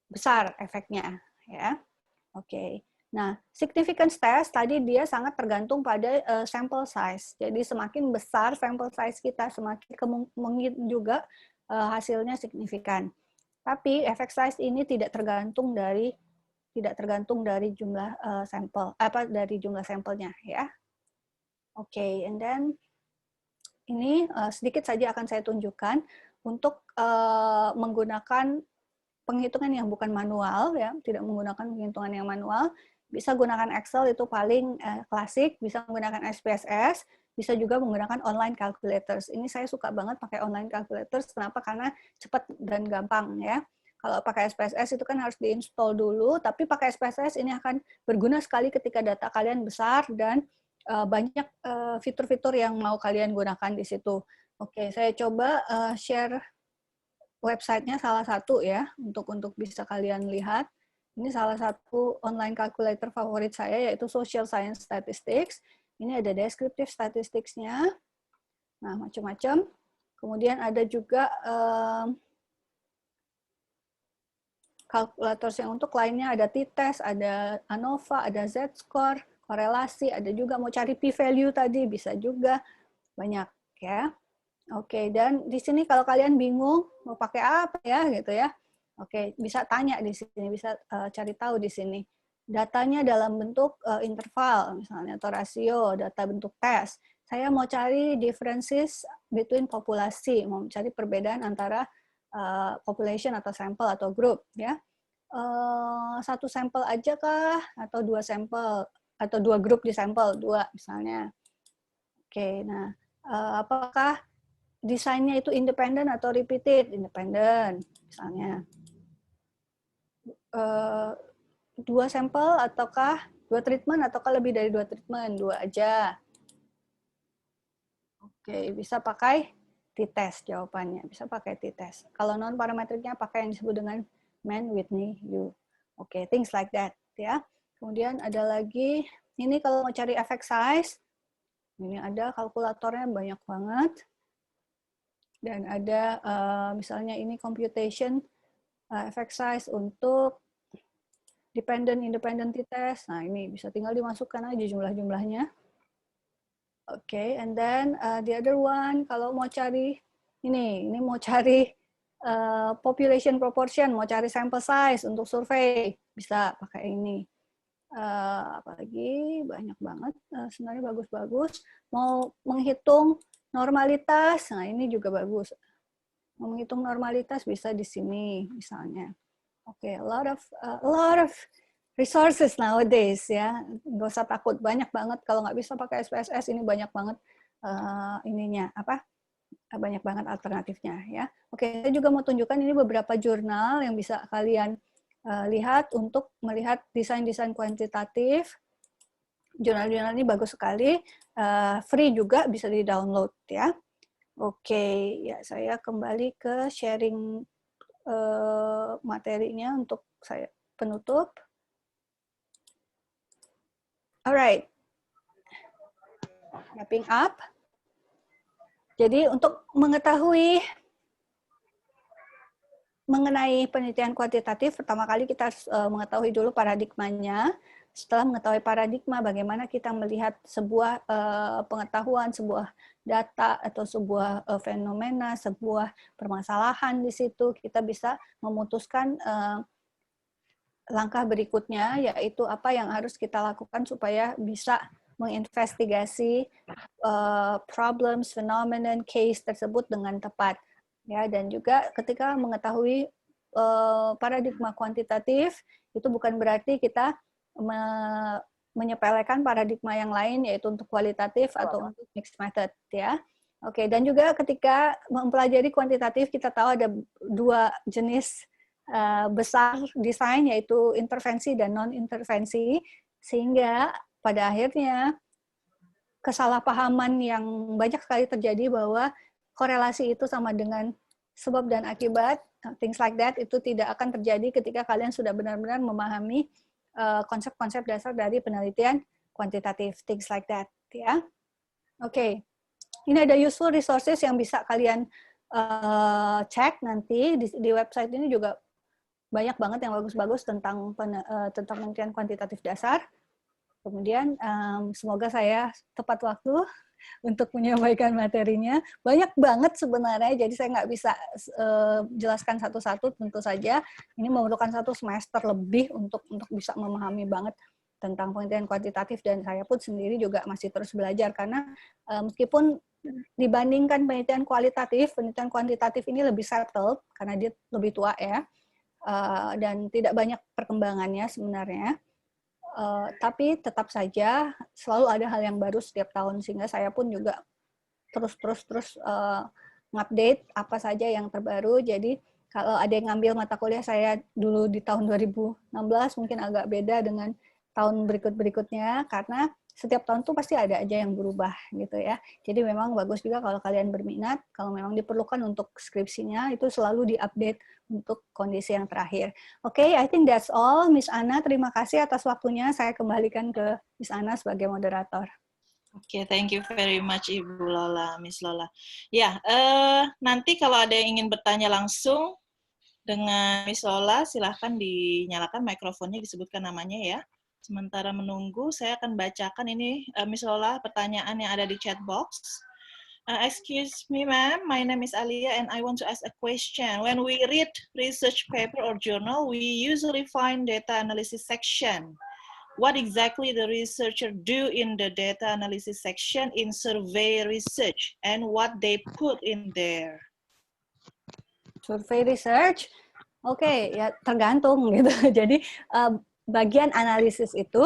besar efeknya, ya. Oke. Nah, significance test tadi dia sangat tergantung pada sample size. Jadi semakin besar sample size kita, semakin kemungkinan juga hasilnya signifikan. Tapi effect size ini tidak tergantung dari jumlah sampel, dari jumlah sampelnya, ya. Oke, and then ini sedikit saja akan saya tunjukkan untuk menggunakan penghitungan yang bukan manual, ya, tidak menggunakan penghitungan yang manual. Bisa gunakan Excel, itu paling klasik, bisa menggunakan SPSS, bisa juga menggunakan online calculators. Ini saya suka banget pakai online calculators, kenapa? Karena cepat dan gampang, ya. Kalau pakai SPSS itu kan harus diinstal dulu, tapi pakai SPSS ini akan berguna sekali ketika data kalian besar dan banyak fitur-fitur yang mau kalian gunakan di situ. Oke, saya coba share websitenya salah satu ya, untuk bisa kalian lihat. Ini salah satu online calculator favorit saya, yaitu Social Science Statistics. Ini ada descriptive statistics-nya. Nah, macam-macam. Kemudian ada juga kalkulator yang untuk lainnya, ada t-test, ada ANOVA, ada z-score, korelasi, ada juga mau cari p-value tadi, bisa juga. Banyak ya. Oke, dan di sini kalau kalian bingung mau pakai apa ya gitu ya. Oke, bisa tanya di sini, bisa cari tahu di sini. Datanya dalam bentuk interval misalnya atau rasio, data bentuk tes. Saya mau cari differences between populasi, mau cari perbedaan antara population atau sampel atau group ya. Satu sampel aja kah atau dua sampel atau dua grup di sampel, dua misalnya. Oke, nah apakah desainnya itu independen atau repeated? Independen, misalnya. Dua sampel ataukah dua treatment ataukah lebih dari dua treatment? Dua aja. Oke, bisa pakai t-test jawabannya. Bisa pakai t-test. Kalau non-parametriknya pakai yang disebut dengan Mann, Whitney, Yu. Oke, things like that. Ya. Kemudian ada lagi, ini kalau mau cari effect size, ini ada kalkulatornya banyak banget. Dan ada misalnya ini computation effect size untuk dependent, independent t-test. Nah, ini bisa tinggal dimasukkan aja jumlah-jumlahnya. Oke, and then the other one, kalau mau cari, ini mau cari population proportion, mau cari sample size untuk survei, bisa pakai ini. Apalagi banyak banget, sebenarnya bagus-bagus. Mau menghitung normalitas, nah ini juga bagus. Mau menghitung normalitas bisa di sini misalnya. Oke, a lot of resources nowadays ya. Nggak usah takut, banyak banget. Kalau nggak bisa pakai SPSS ini banyak banget ininya apa? Banyak banget alternatifnya ya. Oke, saya juga mau tunjukkan ini beberapa jurnal yang bisa kalian lihat untuk melihat desain-desain kuantitatif. Jurnal-jurnal ini bagus sekali, free juga, bisa di-download ya. Oke, ya saya kembali ke sharing materinya untuk saya penutup. Alright, wrapping up. Jadi untuk mengetahui mengenai penelitian kuantitatif, pertama kali kita harus mengetahui dulu paradigmanya. Setelah mengetahui paradigma, bagaimana kita melihat sebuah pengetahuan, sebuah data, atau sebuah fenomena, sebuah permasalahan di situ, kita bisa memutuskan langkah berikutnya, yaitu apa yang harus kita lakukan supaya bisa menginvestigasi problems, phenomenon, case tersebut dengan tepat. Ya, dan juga ketika mengetahui paradigma kuantitatif, itu bukan berarti kita menyepelekan paradigma yang lain, yaitu untuk kualitatif atau untuk mixed method. Ya. Oke, dan juga ketika mempelajari kuantitatif, kita tahu ada dua jenis besar desain, yaitu intervensi dan non-intervensi, sehingga pada akhirnya kesalahpahaman yang banyak sekali terjadi bahwa korelasi itu sama dengan sebab dan akibat, things like that, itu tidak akan terjadi ketika kalian sudah benar-benar memahami konsep-konsep dasar dari penelitian kuantitatif, things like that. Ya, oke. Ini ada useful resources yang bisa kalian cek nanti di website ini juga banyak banget yang bagus-bagus tentang penelitian kuantitatif dasar. Kemudian semoga saya tepat waktu untuk menyampaikan materinya. Banyak banget sebenarnya, jadi saya nggak bisa jelaskan satu-satu tentu saja. Ini memerlukan 1 semester lebih untuk bisa memahami banget tentang penelitian kuantitatif, dan saya pun sendiri juga masih terus belajar, karena meskipun dibandingkan penelitian kuantitatif ini lebih settled, karena dia lebih tua ya, dan tidak banyak perkembangannya sebenarnya. Tapi tetap saja selalu ada hal yang baru setiap tahun, sehingga saya pun juga terus ngupdate apa saja yang terbaru. Jadi kalau ada yang ngambil mata kuliah saya dulu di tahun 2016 mungkin agak beda dengan tahun berikutnya, karena setiap tahun tuh pasti ada aja yang berubah gitu ya. Jadi memang bagus juga kalau kalian berminat, kalau memang diperlukan untuk skripsinya, itu selalu diupdate untuk kondisi yang terakhir. Oke, I think that's all. Miss Ana, terima kasih atas waktunya. Saya kembalikan ke Miss Ana sebagai moderator. Oke, thank you very much Ibu Lola, Miss Lola. Ya, nanti kalau ada yang ingin bertanya langsung dengan Miss Lola, silahkan dinyalakan mikrofonnya, disebutkan namanya ya. Sementara menunggu, saya akan bacakan ini, Miss Lola, pertanyaan yang ada di chat box. Excuse me, ma'am. My name is Alia, and I want to ask a question. When we read research paper or journal, we usually find data analysis section. What exactly the researcher do in the data analysis section in survey research, and what they put in there? Survey research, oke, ya tergantung gitu. Jadi bagian analisis itu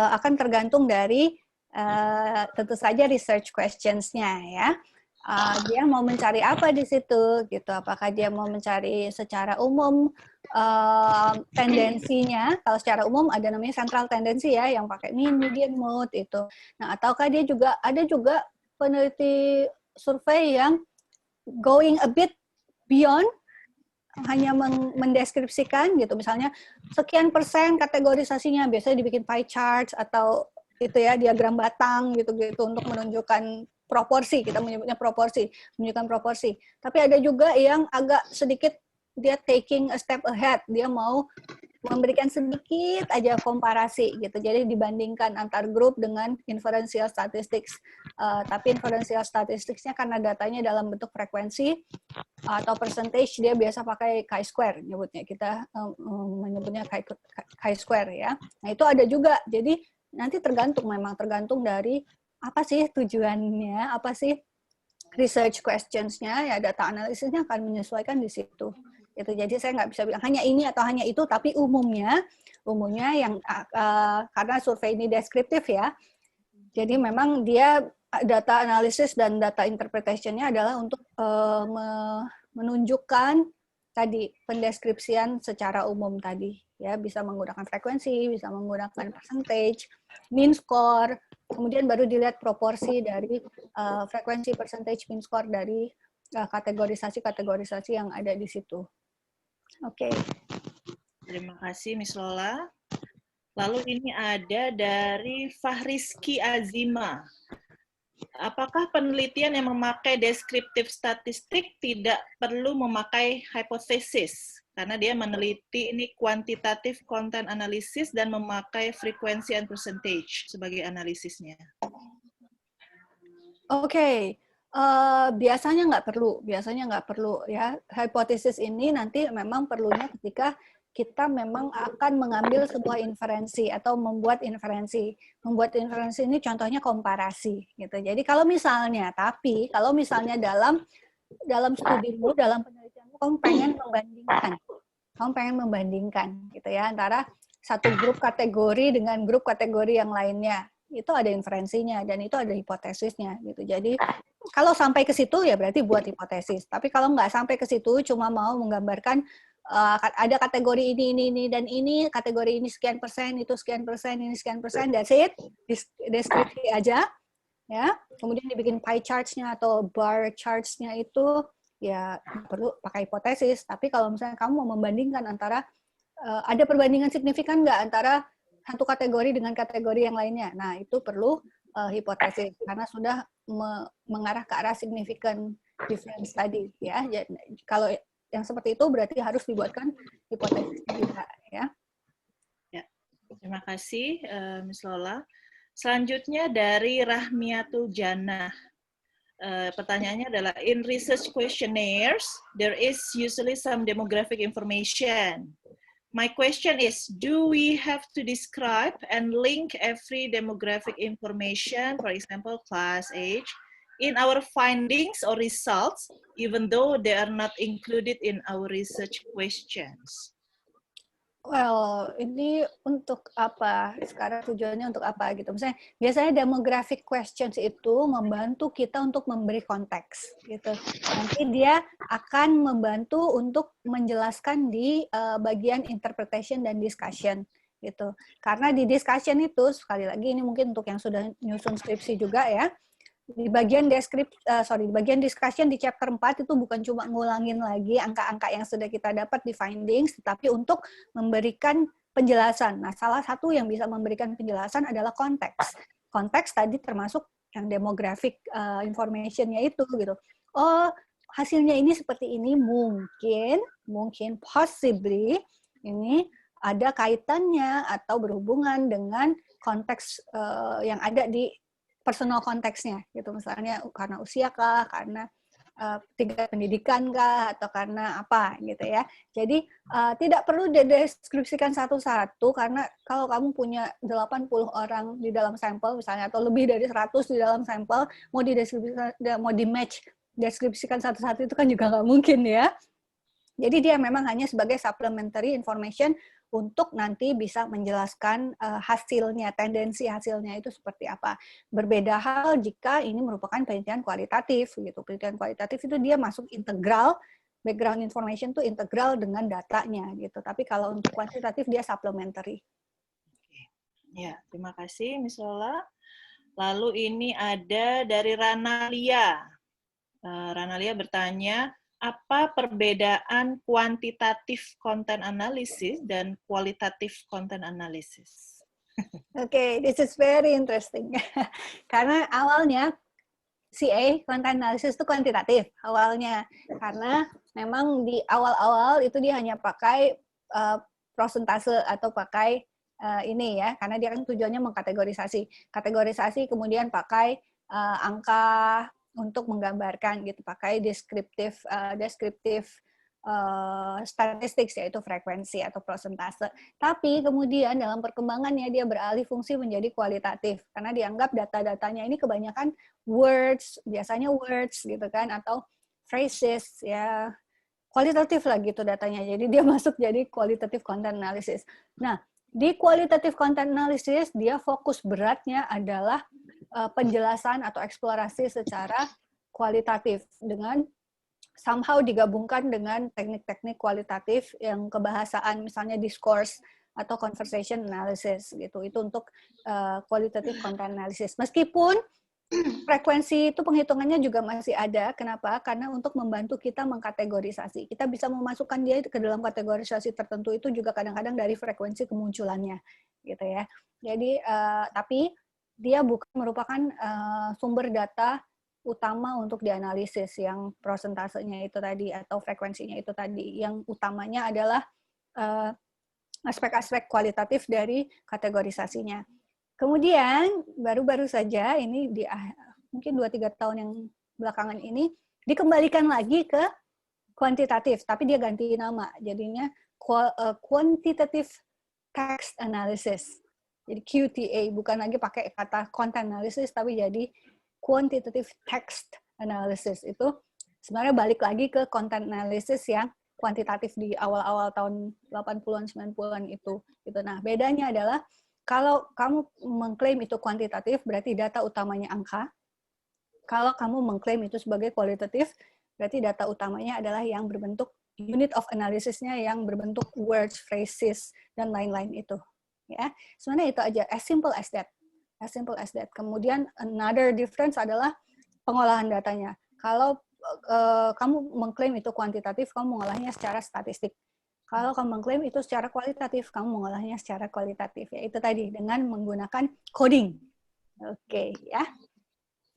akan tergantung dari tentu saja research questions-nya ya. Dia mau mencari apa di situ gitu. Apakah dia mau mencari secara umum tendensinya? Kalau secara umum ada namanya central tendency ya, yang pakai mean, median, mode itu. Nah, ataukah dia juga ada juga peneliti survei yang going a bit beyond, hanya mendeskripsikan gitu, misalnya sekian persen kategorisasinya, biasanya dibikin pie charts atau itu ya, diagram batang gitu-gitu untuk menunjukkan proporsi, kita menyebutnya proporsi, menunjukkan proporsi. Tapi ada juga yang agak sedikit dia taking a step ahead, dia mau memberikan sedikit aja komparasi gitu. Jadi dibandingkan antar grup dengan inferential statistics. Tapi inferential statistics-nya karena datanya dalam bentuk frekuensi atau percentage, dia biasa pakai chi-square nyebutnya. Kita menyebutnya chi-square ya. Nah, itu ada juga. Jadi nanti memang tergantung dari apa sih tujuannya, apa sih research questions-nya, ya data analisisnya akan menyesuaikan di situ. Itu jadi saya nggak bisa bilang hanya ini atau hanya itu, tapi umumnya yang karena survei ini deskriptif ya, jadi memang dia data analisis dan data interpretation-nya adalah untuk menunjukkan tadi pendeskripsian secara umum tadi, ya, bisa menggunakan frekuensi, bisa menggunakan percentage, mean score, kemudian baru dilihat proporsi dari frekuensi, percentage, mean score dari kategorisasi yang ada di situ. Oke. Terima kasih, Miss Lola. Lalu ini ada dari Fahrizki Azima. Apakah penelitian yang memakai deskriptif statistik tidak perlu memakai hipotesis? Karena dia meneliti ini kuantitatif content analysis dan memakai frekuensi and percentage sebagai analisisnya. Oke. Biasanya nggak perlu ya. Hipotesis ini nanti memang perlunya ketika kita memang akan mengambil sebuah inferensi atau membuat inferensi. Membuat inferensi ini contohnya komparasi gitu. Jadi kalau misalnya dalam studimu, dalam penelitianmu kamu pengen membandingkan gitu ya antara satu grup kategori dengan grup kategori yang lainnya. Itu ada inferensinya dan itu ada hipotesisnya gitu. Jadi kalau sampai ke situ ya berarti buat hipotesis. Tapi kalau nggak sampai ke situ, cuma mau menggambarkan ada kategori ini dan ini, kategori ini sekian persen, itu sekian persen, ini sekian persen, that's it. Deskripsi aja, ya. Kemudian dibikin pie charts-nya atau bar charts-nya itu ya perlu pakai hipotesis. Tapi kalau misalnya kamu mau membandingkan antara ada perbandingan signifikan nggak antara satu kategori dengan kategori yang lainnya, nah itu perlu hipotesis karena sudah mengarah ke arah significant difference tadi, ya. Jadi, kalau yang seperti itu berarti harus dibuatkan hipotesis juga, ya. Ya, terima kasih, Miss Lola. Selanjutnya dari Rahmiatul Jannah. Pertanyaannya adalah, in research questionnaires, there is usually some demographic information. My question is, do we have to describe and link every demographic information, for example, class, age, in our findings or results, even though they are not included in our research questions? Well, ini untuk apa? Sekarang tujuannya untuk apa gitu. Misalnya, biasanya demographic questions itu membantu kita untuk memberi konteks gitu. Nanti dia akan membantu untuk menjelaskan di bagian interpretation dan discussion gitu. Karena di discussion itu sekali lagi ini mungkin untuk yang sudah nyusun skripsi juga ya. Di bagian di bagian discussion di chapter 4 itu bukan cuma ngulangin lagi angka-angka yang sudah kita dapat di findings, tetapi untuk memberikan penjelasan. Nah, salah satu yang bisa memberikan penjelasan adalah konteks. Konteks tadi termasuk yang demographic information-nya itu gitu. Oh, hasilnya ini seperti ini, mungkin possibly ini ada kaitannya atau berhubungan dengan konteks yang ada di personal konteksnya gitu, misalnya karena usia kah, karena tingkat pendidikan kah, atau karena apa gitu ya. Jadi tidak perlu dideskripsikan satu-satu, karena kalau kamu punya 80 orang di dalam sampel misalnya, atau lebih dari 100 di dalam sampel, mau di-match deskripsikan satu-satu itu kan juga nggak mungkin ya. Jadi dia memang hanya sebagai supplementary information untuk nanti bisa menjelaskan hasilnya, tendensi hasilnya itu seperti apa. Berbeda hal jika ini merupakan penelitian kualitatif gitu. Penelitian kualitatif itu dia masuk integral, background information itu integral dengan datanya gitu. Tapi kalau untuk kuantitatif dia supplementary. Ya, terima kasih Miss Lola. Lalu ini ada dari Ranalia. Ranalia bertanya, apa perbedaan kuantitatif content analysis dan kualitatif content analysis? Oke, this is very interesting. Karena awalnya CA, content analysis itu kuantitatif awalnya. Karena memang di awal-awal itu dia hanya pakai prosentase atau pakai ini ya, karena dia kan tujuannya mengkategorisasi. Kategorisasi kemudian pakai angka untuk menggambarkan gitu, pakai deskriptif statistik yaitu frekuensi atau persentase. Tapi kemudian dalam perkembangannya dia beralih fungsi menjadi kualitatif karena dianggap data-datanya ini kebanyakan words, biasanya words gitu kan, atau phrases ya, kualitatif lah gitu datanya. Jadi dia masuk jadi qualitative content analysis. Nah, di qualitative content analysis dia fokus beratnya adalah penjelasan atau eksplorasi secara kualitatif dengan somehow digabungkan dengan teknik-teknik kualitatif yang kebahasaan, misalnya discourse atau conversation analysis gitu. Itu untuk qualitative content analysis. Meskipun frekuensi itu penghitungannya juga masih ada. Kenapa? Karena untuk membantu kita mengkategorisasi. Kita bisa memasukkan dia ke dalam kategorisasi tertentu itu juga kadang-kadang dari frekuensi kemunculannya, gitu ya. Jadi, tapi dia bukan merupakan sumber data utama untuk dianalisis yang prosentasenya itu tadi atau frekuensinya itu tadi. Yang utamanya adalah aspek-aspek kualitatif dari kategorisasinya. Kemudian baru-baru saja ini di mungkin 2-3 tahun yang belakangan ini dikembalikan lagi ke kuantitatif, tapi dia ganti nama, jadinya quantitative text analysis. Jadi QTA, bukan lagi pakai kata content analysis, tapi jadi quantitative text analysis. Itu sebenarnya balik lagi ke content analysis yang kuantitatif di awal-awal tahun 80-an, 90-an itu. Nah, bedanya adalah kalau kamu mengklaim itu kuantitatif, berarti data utamanya angka. Kalau kamu mengklaim itu sebagai kualitatif, berarti data utamanya adalah yang berbentuk unit of analysis-nya yang berbentuk words, phrases, dan lain-lain itu. Ya, sebenarnya itu aja, as simple as that. As simple as that. Kemudian another difference adalah pengolahan datanya. Kalau kamu mengklaim itu kuantitatif, kamu mengolahnya secara statistik. Kalau kamu mengklaim itu secara kualitatif, kamu mengolahnya secara kualitatif. Ya, itu tadi, dengan menggunakan coding. Oke, ya.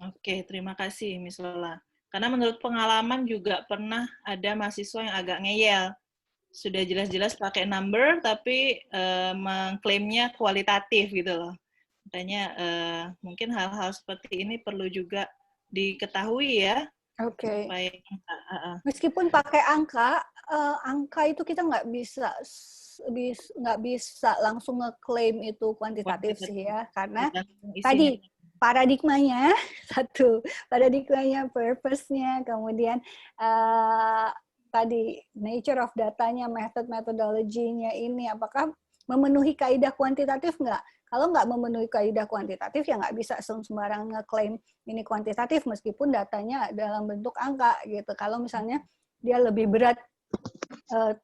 Oke, terima kasih, Miss Lola. Karena menurut pengalaman juga pernah ada mahasiswa yang agak ngeyel. Sudah jelas-jelas pakai number, tapi mengklaimnya kualitatif gitu loh. Makanya mungkin hal-hal seperti ini perlu juga diketahui ya. Oke. Supaya, meskipun pakai angka, angka itu kita nggak bisa langsung ngeklaim itu kuantitatif sih ya, karena tadi paradigmanya satu, paradigmanya, purpose-nya, kemudian tadi nature of datanya, methodology-nya ini apakah memenuhi kaidah kuantitatif nggak? Kalau nggak memenuhi kaidah kuantitatif, ya nggak bisa sembarangan ngeklaim ini kuantitatif meskipun datanya dalam bentuk angka gitu. Kalau misalnya dia lebih berat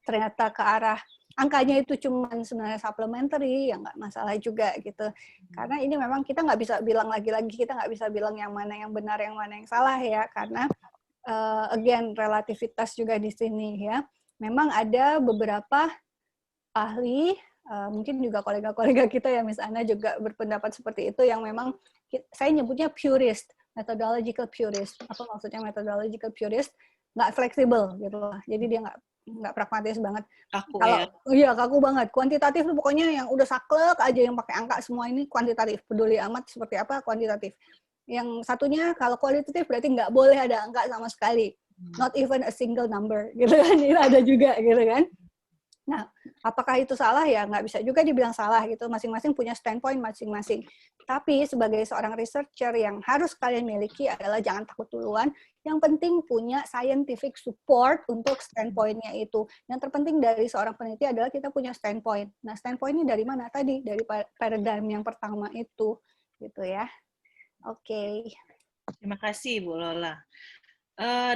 ternyata ke arah angkanya itu cuma sebenarnya supplementary, ya nggak masalah juga gitu. Karena ini memang kita nggak bisa bilang lagi-lagi, kita nggak bisa bilang yang mana yang benar, yang mana yang salah ya. Karena again relativitas juga di sini ya. Memang ada beberapa ahli, mungkin juga kolega-kolega kita ya, Miss Ana juga berpendapat seperti itu, yang memang saya nyebutnya purist, methodological purist. Apa maksudnya methodological purist? Nggak fleksibel gitu lah. Jadi dia nggak pragmatis banget. Kaku, kalau ya? Iya, kaku banget. Kuantitatif tuh pokoknya yang udah saklek aja, yang pakai angka semua ini kuantitatif. Peduli amat seperti apa kuantitatif. Yang satunya kalau kualitatif berarti nggak boleh ada angka sama sekali. Not even a single number gitu kan. Ini ada juga gitu kan. Nah, apakah itu salah? Ya nggak bisa juga dibilang salah gitu. Masing-masing punya standpoint masing-masing. Tapi sebagai seorang researcher yang harus kalian miliki adalah jangan takut duluan. Yang penting punya scientific support untuk standpoint-nya itu. Yang terpenting dari seorang peneliti adalah kita punya standpoint. Nah, standpoint ini dari mana tadi? Dari paradigm yang pertama itu, gitu ya. Oke. Terima kasih, Bu Lola.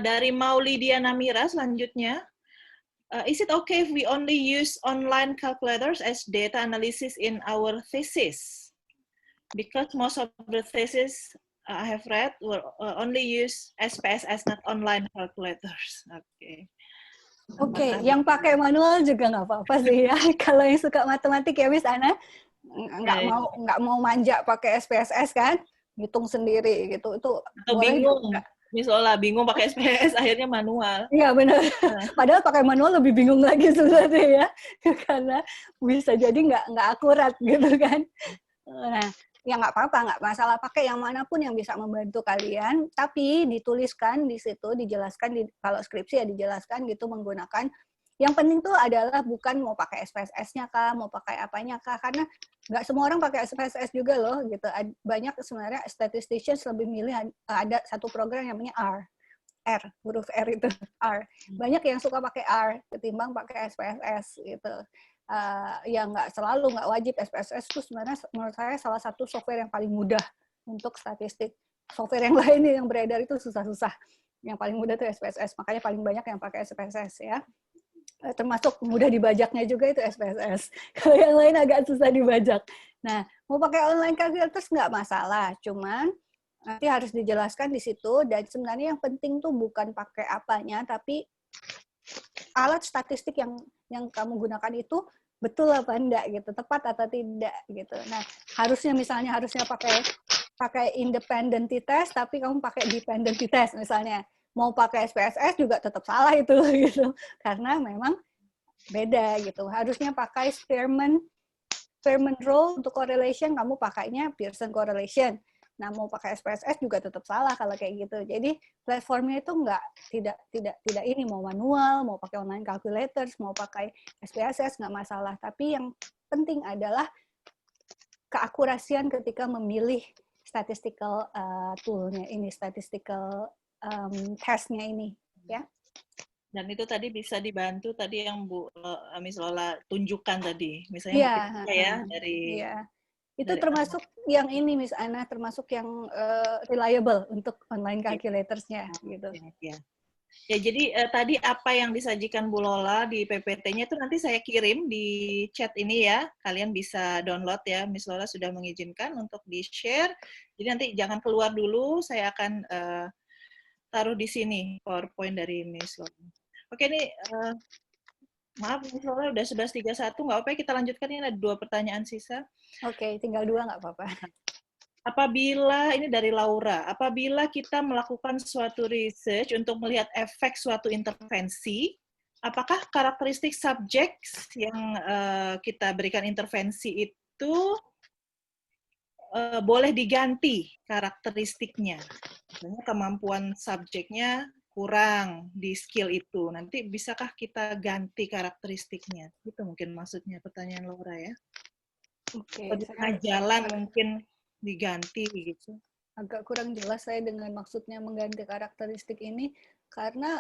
Dari Maulidia Namira selanjutnya. Is it okay if we only use online calculators as data analysis in our thesis? Because most of the thesis I have read were only use SPSS, not online calculators. Oke, yang pakai manual juga nggak apa-apa sih ya. Kalau yang suka matematik ya, Miss Ana, nggak mau manja pakai SPSS kan, hitung sendiri gitu. Itu atau bingung. Miss Lola bingung pakai SPSS, akhirnya manual. Iya benar. Padahal pakai manual lebih bingung lagi sebenarnya ya, karena bisa jadi nggak akurat gitu kan. Nah, ya nggak apa-apa, nggak masalah, pakai yang manapun yang bisa membantu kalian, tapi dituliskan di situ, dijelaskan kalau skripsi ya dijelaskan gitu menggunakan. Yang penting tuh adalah bukan mau pakai SPSS-nya kah, mau pakai apanya kah, karena nggak semua orang pakai SPSS juga loh gitu. Banyak sebenarnya statisticians lebih milih ada satu program yang namanya R, huruf R itu R. Banyak yang suka pakai R ketimbang pakai SPSS gitu. Ya nggak selalu, nggak wajib. SPSS itu sebenarnya menurut saya salah satu software yang paling mudah Untuk statistik. Software yang lain yang beredar itu susah-susah. Yang paling mudah itu SPSS, makanya paling banyak yang pakai SPSS ya. Termasuk mudah dibajaknya juga itu SPSS. Kalau yang lain agak susah dibajak. Nah, mau pakai online calculators nggak masalah, cuman nanti harus dijelaskan di situ, dan sebenarnya yang penting tuh bukan pakai apanya, tapi alat statistik yang kamu gunakan itu betul apa enggak gitu, tepat atau tidak gitu. Nah, harusnya pakai independent t-test, tapi kamu pakai dependent t-test misalnya. Mau pakai SPSS juga tetap salah itu gitu. Karena memang beda gitu. Harusnya pakai Spearman rule untuk correlation, kamu pakainya Pearson correlation. Nah, mau pakai SPSS juga tetap salah kalau kayak gitu. Jadi platformnya itu tidak ini, mau manual, mau pakai online calculators, mau pakai SPSS nggak masalah. Tapi yang penting adalah keakurasian ketika memilih statistical tool-nya ini, statistical test-nya ini, ya. Dan itu tadi bisa dibantu tadi yang Miss Lola tunjukkan tadi, misalnya dari itu termasuk yang ini Miss Ana, termasuk yang reliable untuk online calculators-nya gitu. Ya, jadi tadi apa yang disajikan Bu Lola di PPT-nya itu nanti saya kirim di chat ini ya. Kalian bisa download ya. Miss Lola sudah mengizinkan untuk di-share. Jadi nanti jangan keluar dulu, saya akan taruh di sini PowerPoint dari Miss Lola. Oke, ini maaf Miss Lola udah 11.31, nggak apa-apa kita lanjutkan, ini ada 2 pertanyaan sisa. Oke, tinggal 2 nggak apa-apa. Apabila, ini dari Laura, apabila kita melakukan suatu research untuk melihat efek suatu intervensi, apakah karakteristik subjek yang kita berikan intervensi itu boleh diganti karakteristiknya? Misalnya kemampuan subjeknya kurang di skill itu, nanti bisakah kita ganti karakteristiknya? Itu mungkin maksudnya pertanyaan Laura ya. Oke, Di tengah jalan mungkin diganti gitu. Agak kurang jelas saya dengan maksudnya mengganti karakteristik ini, karena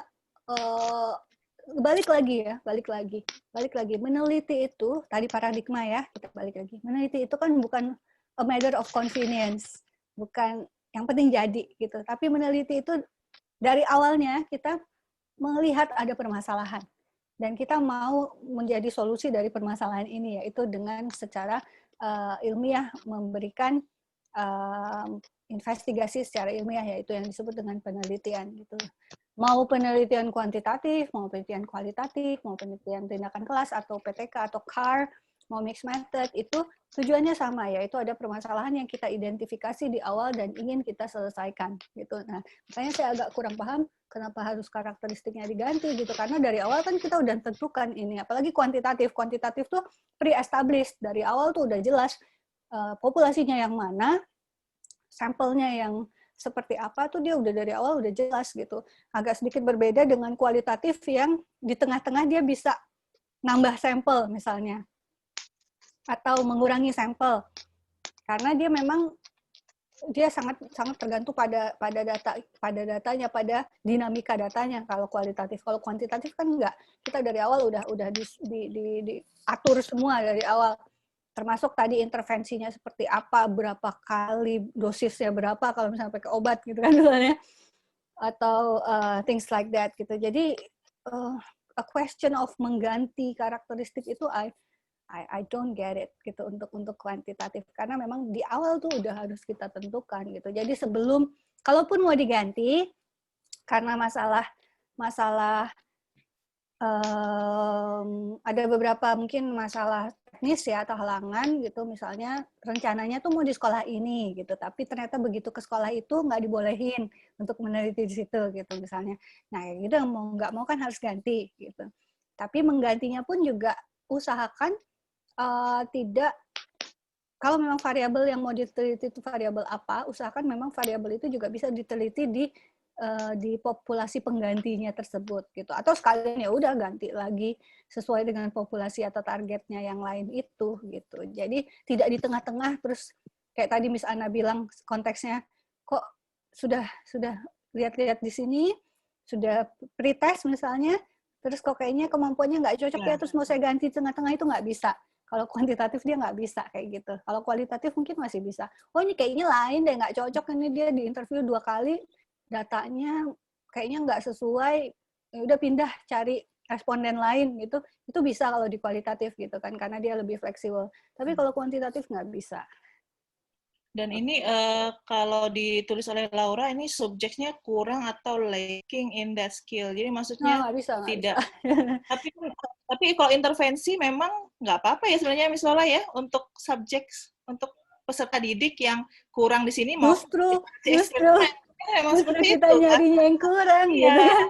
balik lagi meneliti itu tadi paradigma ya, kita balik lagi, meneliti itu kan bukan a matter of convenience, bukan yang penting jadi gitu, tapi meneliti itu dari awalnya kita melihat ada permasalahan dan kita mau menjadi solusi dari permasalahan ini, yaitu dengan secara ilmiah memberikan investigasi secara ilmiah, yaitu yang disebut dengan penelitian gitu. Mau penelitian kuantitatif, mau penelitian kualitatif, mau penelitian tindakan kelas atau PTK atau CAR, mau mixed method, itu tujuannya sama, yaitu ada permasalahan yang kita identifikasi di awal dan ingin kita selesaikan gitu. Nah, makanya saya agak kurang paham kenapa harus karakteristiknya diganti gitu, karena dari awal kan kita udah tentukan ini, apalagi kuantitatif tuh pre-established, dari awal tuh udah jelas populasinya yang mana, sampelnya yang seperti apa tuh dia udah dari awal udah jelas gitu. Agak sedikit berbeda dengan kualitatif yang di tengah-tengah dia bisa nambah sampel misalnya, atau mengurangi sampel, karena dia memang dia sangat tergantung pada datanya, pada dinamika datanya. Kalau kualitatif, kalau kuantitatif kan enggak, kita dari awal udah diatur semua dari awal, termasuk tadi intervensinya seperti apa, berapa kali dosisnya berapa kalau misalnya pakai obat gitu kan misalnya, atau things like that gitu. Jadi a question of mengganti karakteristik itu I don't get it gitu untuk kuantitatif, karena memang di awal tuh udah harus kita tentukan gitu. Jadi sebelum, kalaupun mau diganti karena masalah ada beberapa mungkin masalah teknis ya atau halangan gitu, misalnya rencananya tuh mau di sekolah ini gitu, tapi ternyata begitu ke sekolah itu nggak dibolehin untuk meneliti di situ gitu misalnya. Nah gitu mau nggak mau kan harus ganti gitu. Tapi menggantinya pun juga usahakan tidak, kalau memang variabel yang mau diteliti itu variabel apa, usahakan memang variabel itu juga bisa diteliti di populasi penggantinya tersebut gitu, atau sekalian ya udah ganti lagi sesuai dengan populasi atau targetnya yang lain itu gitu. Jadi tidak di tengah-tengah terus kayak tadi Miss Ana bilang konteksnya kok sudah lihat-lihat di sini sudah pretest misalnya, terus kok kayaknya kemampuannya nggak cocok ya, terus mau saya ganti tengah-tengah, itu nggak bisa. Kalau kuantitatif dia nggak bisa kayak gitu. Kalau kualitatif mungkin masih bisa. Oh ini kayaknya lain deh, nggak cocok ini dia di interview 2 kali, datanya kayaknya nggak sesuai, ya udah pindah cari responden lain gitu. Itu bisa kalau di kualitatif gitu kan, karena dia lebih fleksibel. Tapi kalau kuantitatif nggak bisa. Dan ini kalau ditulis oleh Laura, ini subjeknya kurang atau lacking in that skill. Jadi maksudnya Nggak bisa, nggak tidak. bisa. Tapi kalau intervensi memang nggak apa-apa ya sebenarnya Miss Lola ya untuk subjek, untuk peserta didik yang kurang di sini mau Justru memang seperti kita itu kan. nyarinya yang kurang Iya. gitu kan.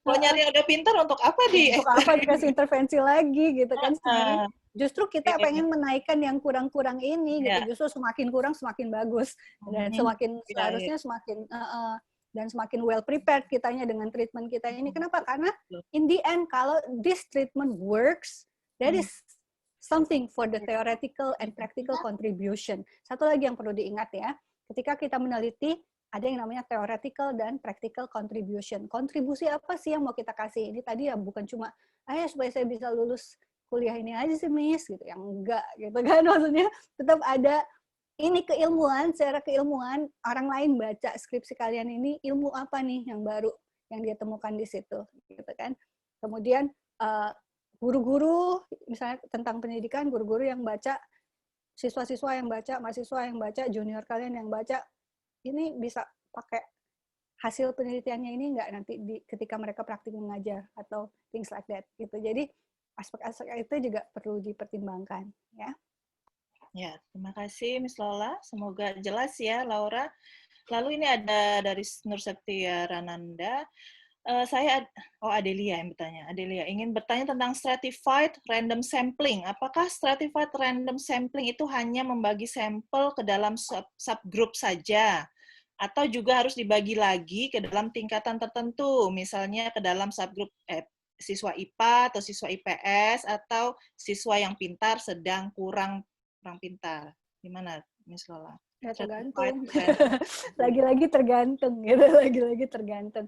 Kalau nyari yang udah pintar untuk apa Untuk apa dikasih intervensi lagi gitu kan sebenarnya. Justru kita Iya. pengen menaikkan yang kurang-kurang ini Iya. gitu. Justru semakin kurang semakin bagus dan semakin Iya, seharusnya semakin dan semakin well prepared kitanya dengan treatment kita ini. Kenapa? Karena in the end kalau this treatment works, that is something for the theoretical and practical contribution. Satu lagi yang perlu diingat ya, ketika kita meneliti ada yang namanya theoretical dan practical contribution. Kontribusi apa sih yang mau kita kasih? Ini tadi ya bukan cuma, supaya saya bisa lulus kuliah ini aja sih, Miss, gitu. Yang enggak, gitu kan. Maksudnya tetap ada ini keilmuan, secara keilmuan, orang lain baca skripsi kalian ini, ilmu apa nih yang baru yang dia temukan di situ, gitu kan. Kemudian, guru-guru, misalnya tentang pendidikan, guru-guru yang baca, siswa-siswa yang baca, mahasiswa yang baca, junior kalian yang baca, ini bisa pakai hasil penelitiannya ini nggak nanti ketika mereka praktik mengajar atau things like that gitu. Jadi aspek-aspek itu juga perlu dipertimbangkan ya. Ya, terima kasih Miss Lola. Semoga jelas ya Laura. Lalu ini ada dari Nur Setia Rananda. Adelia yang bertanya. Adelia ingin bertanya tentang stratified random sampling. Apakah stratified random sampling itu hanya membagi sampel ke dalam subgroup saja? Atau juga harus dibagi lagi ke dalam tingkatan tertentu, misalnya ke dalam subgroup siswa IPA atau siswa IPS atau siswa yang pintar, sedang, kurang pintar. Gimana, Miss Lola? Ya tergantung. Lagi-lagi tergantung gitu, lagi-lagi tergantung.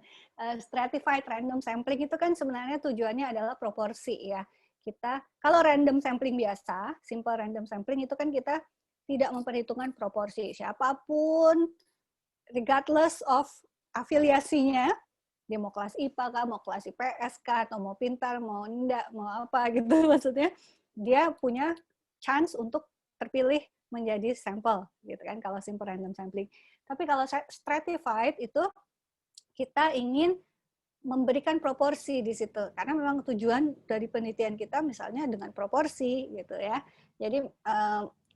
Stratified random sampling itu kan sebenarnya tujuannya adalah proporsi ya. Kita kalau random sampling biasa, simple random sampling itu kan kita tidak memperhitungkan proporsi. Siapapun regardless of afiliasinya, dia mau kelas IPA kah, mau kelas IPS kah, atau mau pintar, mau enggak, mau apa gitu maksudnya, dia punya chance untuk terpilih menjadi sampel gitu kan kalau simple random sampling. Tapi kalau stratified itu kita ingin memberikan proporsi di situ karena memang tujuan dari penelitian kita misalnya dengan proporsi gitu ya. Jadi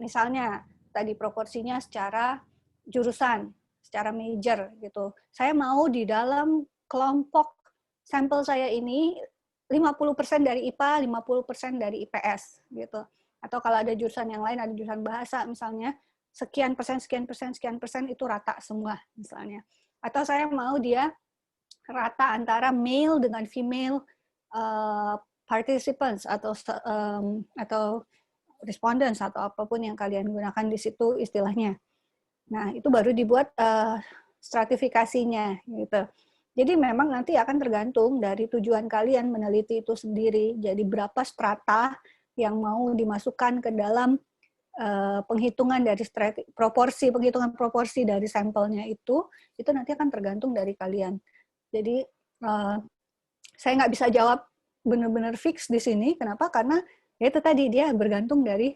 misalnya tadi proporsinya secara jurusan, secara major gitu. Saya mau di dalam kelompok sampel saya ini 50% dari IPA, 50% dari IPS gitu. Atau kalau ada jurusan yang lain, ada jurusan bahasa misalnya, sekian persen itu rata semua misalnya. Atau saya mau dia rata antara male dengan female participants atau respondents atau apapun yang kalian gunakan di situ istilahnya. Nah, itu baru dibuat stratifikasinya gitu. Jadi memang nanti akan tergantung dari tujuan kalian meneliti itu sendiri. Jadi berapa strata yang mau dimasukkan ke dalam penghitungan dari penghitungan proporsi dari sampelnya itu nanti akan tergantung dari kalian. Jadi saya nggak bisa jawab benar-benar fix di sini. Kenapa? Karena ya itu tadi dia bergantung dari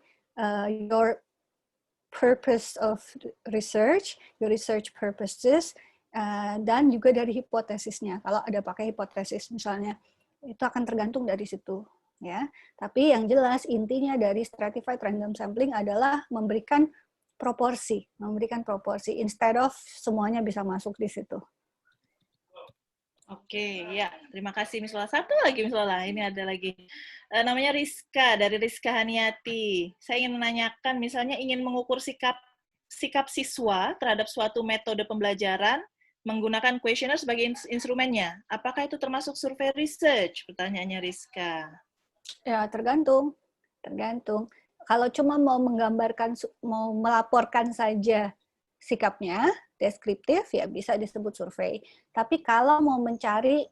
your purpose of research, your research purposes, dan juga dari hipotesisnya. Kalau ada pakai hipotesis misalnya, itu akan tergantung dari situ. Ya, tapi yang jelas intinya dari stratified random sampling adalah memberikan proporsi instead of semuanya bisa masuk di situ. Oke, ya, terima kasih Miss Lola. Satu lagi Miss Lola, ini ada lagi. Namanya Rizka, dari Rizka Haniati. Saya ingin menanyakan, misalnya ingin mengukur sikap siswa terhadap suatu metode pembelajaran menggunakan kuesioner sebagai instrumennya. Apakah itu termasuk survei research? Pertanyaannya Rizka. Ya, tergantung. Kalau cuma mau melaporkan saja sikapnya, deskriptif, ya bisa disebut survei. Tapi kalau mau mencari,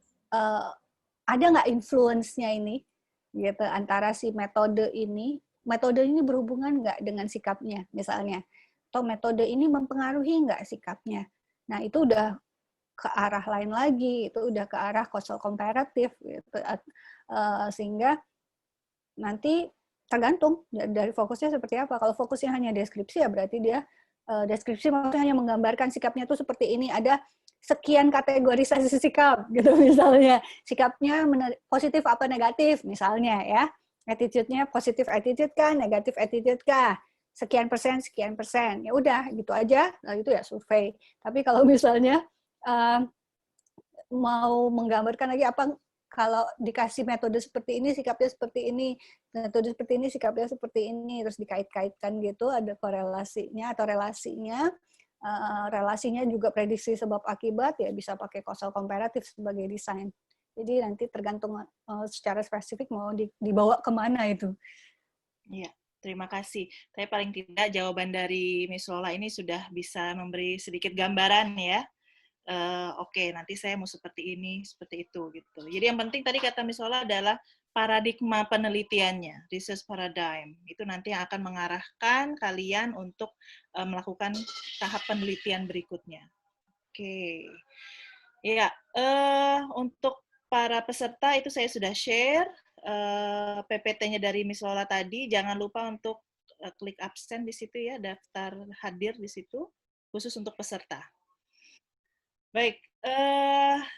ada nggak influence-nya ini, gitu, antara si metode ini metode ini berhubungan nggak dengan sikapnya, misalnya. Atau metode ini mempengaruhi nggak sikapnya. Nah, itu udah ke arah lain lagi, itu udah ke arah causal comparative, gitu. Sehingga nanti tergantung dari fokusnya seperti apa. Kalau fokusnya hanya deskripsi, ya berarti dia deskripsi maksudnya hanya menggambarkan sikapnya itu seperti ini. Ada sekian kategorisasi sikap, gitu misalnya. Sikapnya positif apa negatif, misalnya ya. Attitude-nya positif attitude kah, negatif attitude kah, sekian persen, ya udah gitu aja. Nah itu ya survei. Tapi kalau misalnya mau menggambarkan lagi apa, kalau dikasih metode seperti ini sikapnya seperti ini, metode seperti ini sikapnya seperti ini, terus dikait-kaitkan gitu, ada korelasinya atau relasinya. Relasinya juga prediksi sebab akibat, ya bisa pakai causal comparative sebagai desain. Jadi nanti tergantung secara spesifik mau dibawa kemana itu. Iya, terima kasih. Tapi paling tidak jawaban dari Miss Lola ini sudah bisa memberi sedikit gambaran ya. Oke, nanti saya mau seperti ini, seperti itu gitu. Jadi yang penting tadi kata Miss Lola adalah paradigma penelitiannya, research paradigm. Itu nanti yang akan mengarahkan kalian untuk melakukan tahap penelitian berikutnya. Oke. Ya, untuk para peserta itu saya sudah share PPT-nya dari Miss Lola tadi. Jangan lupa untuk klik absen di situ ya, daftar hadir di situ, khusus untuk peserta. Baik,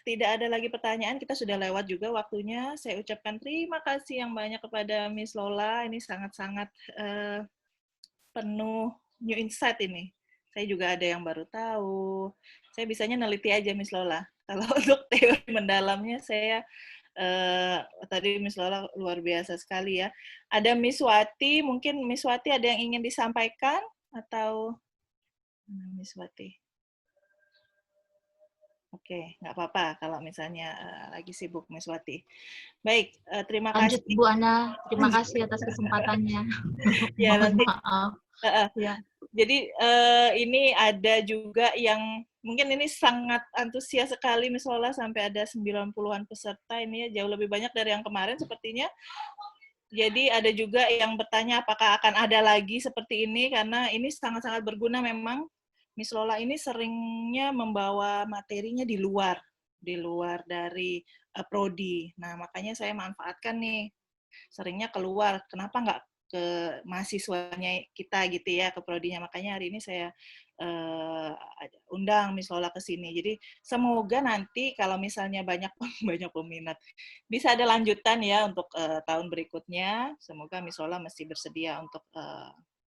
tidak ada lagi pertanyaan, kita sudah lewat juga waktunya. Saya ucapkan terima kasih yang banyak kepada Miss Lola, ini sangat-sangat penuh new insight ini. Saya juga ada yang baru tahu. Saya bisanya neliti aja Miss Lola. Kalau untuk teori mendalamnya saya tadi Miss Lola luar biasa sekali ya. Ada Miss Wati, mungkin Miss Wati ada yang ingin disampaikan atau Miss Wati? Oke, nggak apa-apa kalau misalnya lagi sibuk Miss Wati. Baik, terima Lanjut kasih. Bu Ana, terima kasih atas kesempatannya. Ya, Mohon nanti. maaf. Ya. Jadi ini ada juga yang mungkin ini sangat antusias sekali Miss Lola, sampai ada 90-an peserta ini ya, jauh lebih banyak dari yang kemarin sepertinya. Jadi ada juga yang bertanya apakah akan ada lagi seperti ini, karena ini sangat-sangat berguna memang. Miss Lola ini seringnya membawa materinya di luar dari prodi. Nah, makanya saya manfaatkan nih, seringnya keluar. Kenapa nggak ke mahasiswanya kita gitu ya, ke prodinya. Makanya hari ini saya undang Miss Lola ke sini. Jadi semoga nanti kalau misalnya banyak peminat, bisa ada lanjutan ya untuk tahun berikutnya. Semoga Miss Lola masih bersedia untuk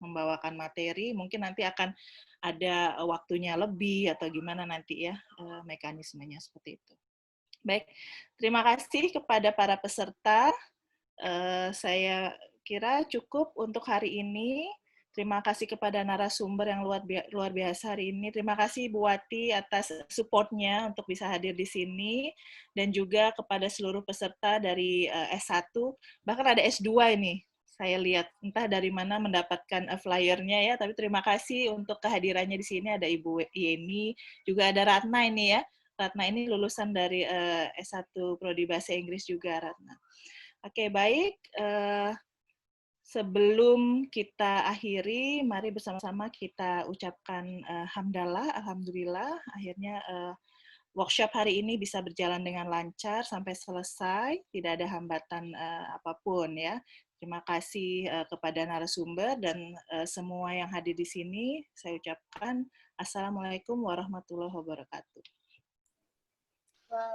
membawakan materi. Mungkin nanti akan ada waktunya lebih atau gimana nanti ya mekanismenya seperti itu. Baik, terima kasih kepada para peserta. Saya kira cukup untuk hari ini. Terima kasih kepada narasumber yang luar biasa hari ini. Terima kasih Bu Wati atas support-nya untuk bisa hadir di sini. Dan juga kepada seluruh peserta dari S1, bahkan ada S2 ini. Saya lihat entah dari mana mendapatkan flyer-nya ya, tapi terima kasih untuk kehadirannya di sini. Ada Ibu Yeni, juga ada Ratna ini ya. Ratna ini lulusan dari S1 Prodi Bahasa Inggris juga, Ratna. Oke, baik. Sebelum kita akhiri, mari bersama-sama kita ucapkan hamdalah, alhamdulillah. Akhirnya workshop hari ini bisa berjalan dengan lancar sampai selesai, tidak ada hambatan apapun ya. Terima kasih kepada narasumber dan semua yang hadir di sini. Saya ucapkan Assalamualaikum warahmatullahi wabarakatuh.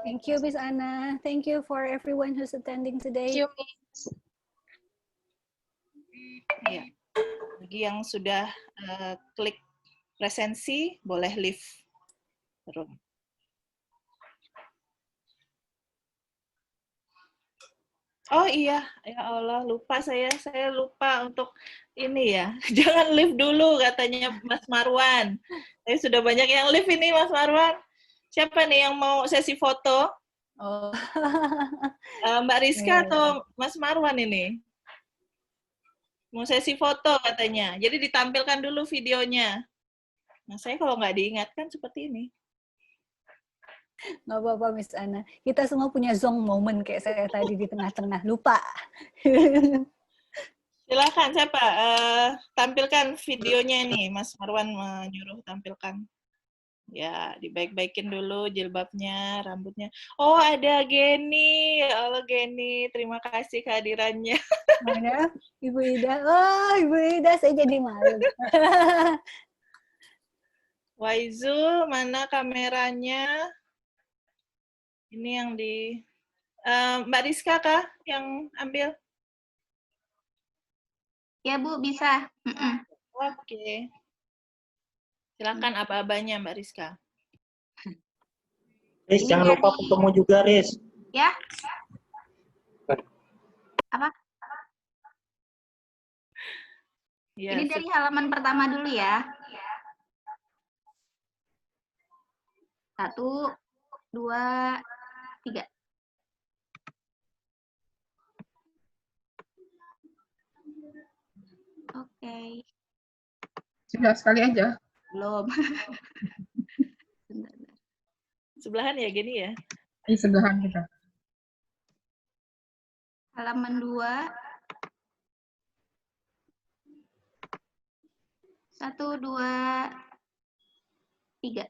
Thank you, Miss Anna. Thank you for everyone who's attending today. Thank you, Miss. Ya. Bagi yang sudah klik presensi, boleh leave room. Oh iya, ya Allah, lupa saya lupa untuk ini ya. Jangan leave dulu katanya Mas Marwan. Saya sudah banyak yang leave ini Mas Marwan. Siapa nih yang mau sesi foto? Oh. Mbak Rizka atau Mas Marwan ini? Mau sesi foto katanya. Jadi ditampilkan dulu videonya. Nah, saya kalau nggak diingatkan seperti ini. Nggak apa-apa, Miss Anna. Kita semua punya zong moment kayak saya tadi di tengah-tengah. Lupa. Silakan, siapa? Tampilkan videonya nih, Mas Marwan menyuruh tampilkan. Ya, dibaik-baikin dulu jilbabnya, rambutnya. Oh, ada Geni. Halo Geni, terima kasih kehadirannya. Mana? Ibu Ida. Oh, Ibu Ida, saya jadi malu. Waizul, mana kameranya? Ini yang di... Mbak Rizka kah yang ambil? Ya Bu, bisa. Oke. Silakan apa-abanya Mbak Rizka. Riz, Ini jangan dari- lupa fotomu juga, Riz. Ya. Apa? Ya, Ini dari halaman pertama dulu ya. 1, 2, 3. Oke. Sudah sekali aja. Belum. Bentar. sebelahan ya Geni ya. Ini sebelahan kita. Halaman 2. 1, 2, 3.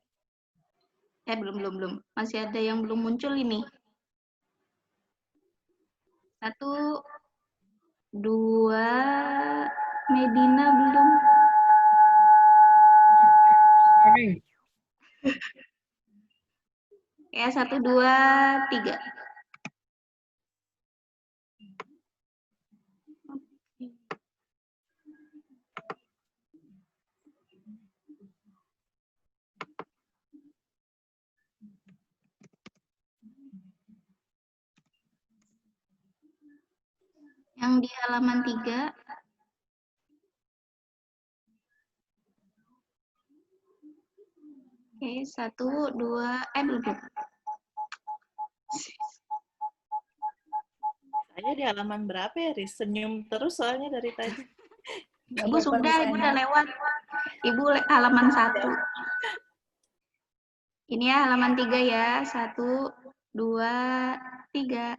Belum. Masih ada yang belum muncul ini. 1, 2, Medina belum. Oke. Ya, 1, 2, 3. Yang di halaman 3. Oke, 1, 2, belum. Saya di halaman berapa ya, Riz? Senyum terus soalnya dari tadi. Ibu sudah, Ibu udah lewat. Ibu halaman 1. Ini ya halaman 3 ya. 1, 2, 3.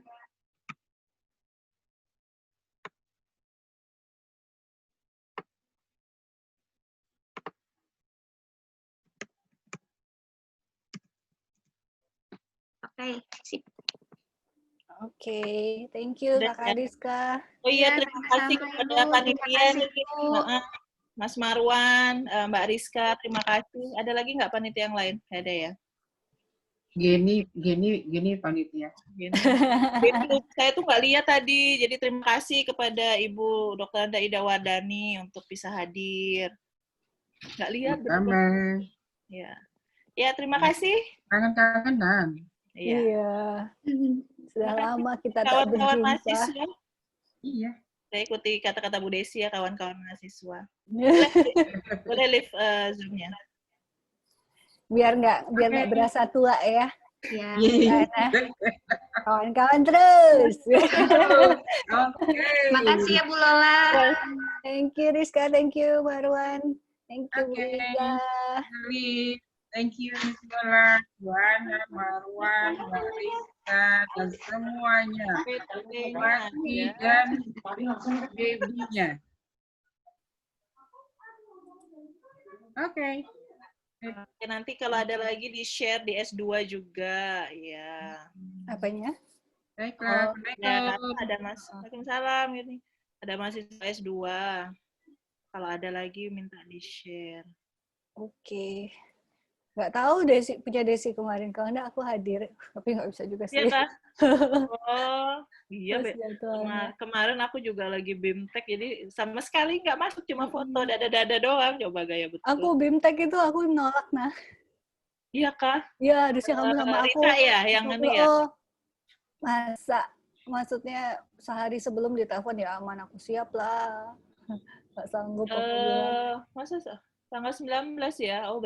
Oke, sip. Oke, thank you Udah, Kakak ya? Rizka. Oh iya, Ya, terima kasih sama-sama, kepada Ibu. Terima panitia kasih, nih. Bu. Mas Marwan, Mbak Rizka, terima kasih. Ada lagi nggak panitia yang lain? Nggak ada ya? Gini panitia. Gini. Saya tuh nggak lihat tadi, jadi terima kasih kepada Ibu Dr. Ida Wardani untuk bisa hadir. Nggak lihat, Sama. Ya. Ya, terima kasih. Kangen-kangenan. Iya. Iya. Sudah Terima kasih lama kita tak kawan-kawan berjumpa. mahasiswa. Iya. Saya ikuti kata-kata Bu Desi ya, kawan-kawan mahasiswa. Boleh live Zoom-nya. biar nggak berasa tua ya. Ya. Karena kawan-kawan terus. Oke. Makasih ya Bu Lola. Thank you Rizka, thank you Marwan, thank you Bu Oke. Ida. Thank you Miss Lola, Juana, Marwan, Marisa, dan semuanya. Mati dan baby-nya. Oke. Oke, nanti kalau ada lagi di-share di S2 juga, ya. Apanya? Baiklah. Ada Mas, Waalaikumsalam ini. Ada mahasiswa S2. Kalau ada lagi minta di-share. Oke. Nggak tahu Desi, punya Desi kemarin. Kalau enggak aku hadir. Tapi nggak bisa juga sih. Iya kah? Oh, iya. Pas jadwalnya. Kemarin aku juga lagi BIMTEK, jadi sama sekali nggak masuk, cuma foto dada-dada doang. Coba gaya betul. Aku BIMTEK itu aku nolak nah. Iya kah? Iya, harusnya kamu sama aku. Rita ya, yang ini ya? Oh, masa? Maksudnya sehari sebelum ditelepon ya aman, aku siap lah. Nggak sanggup aku bilang. Masa tanggal 19 ya? Oh,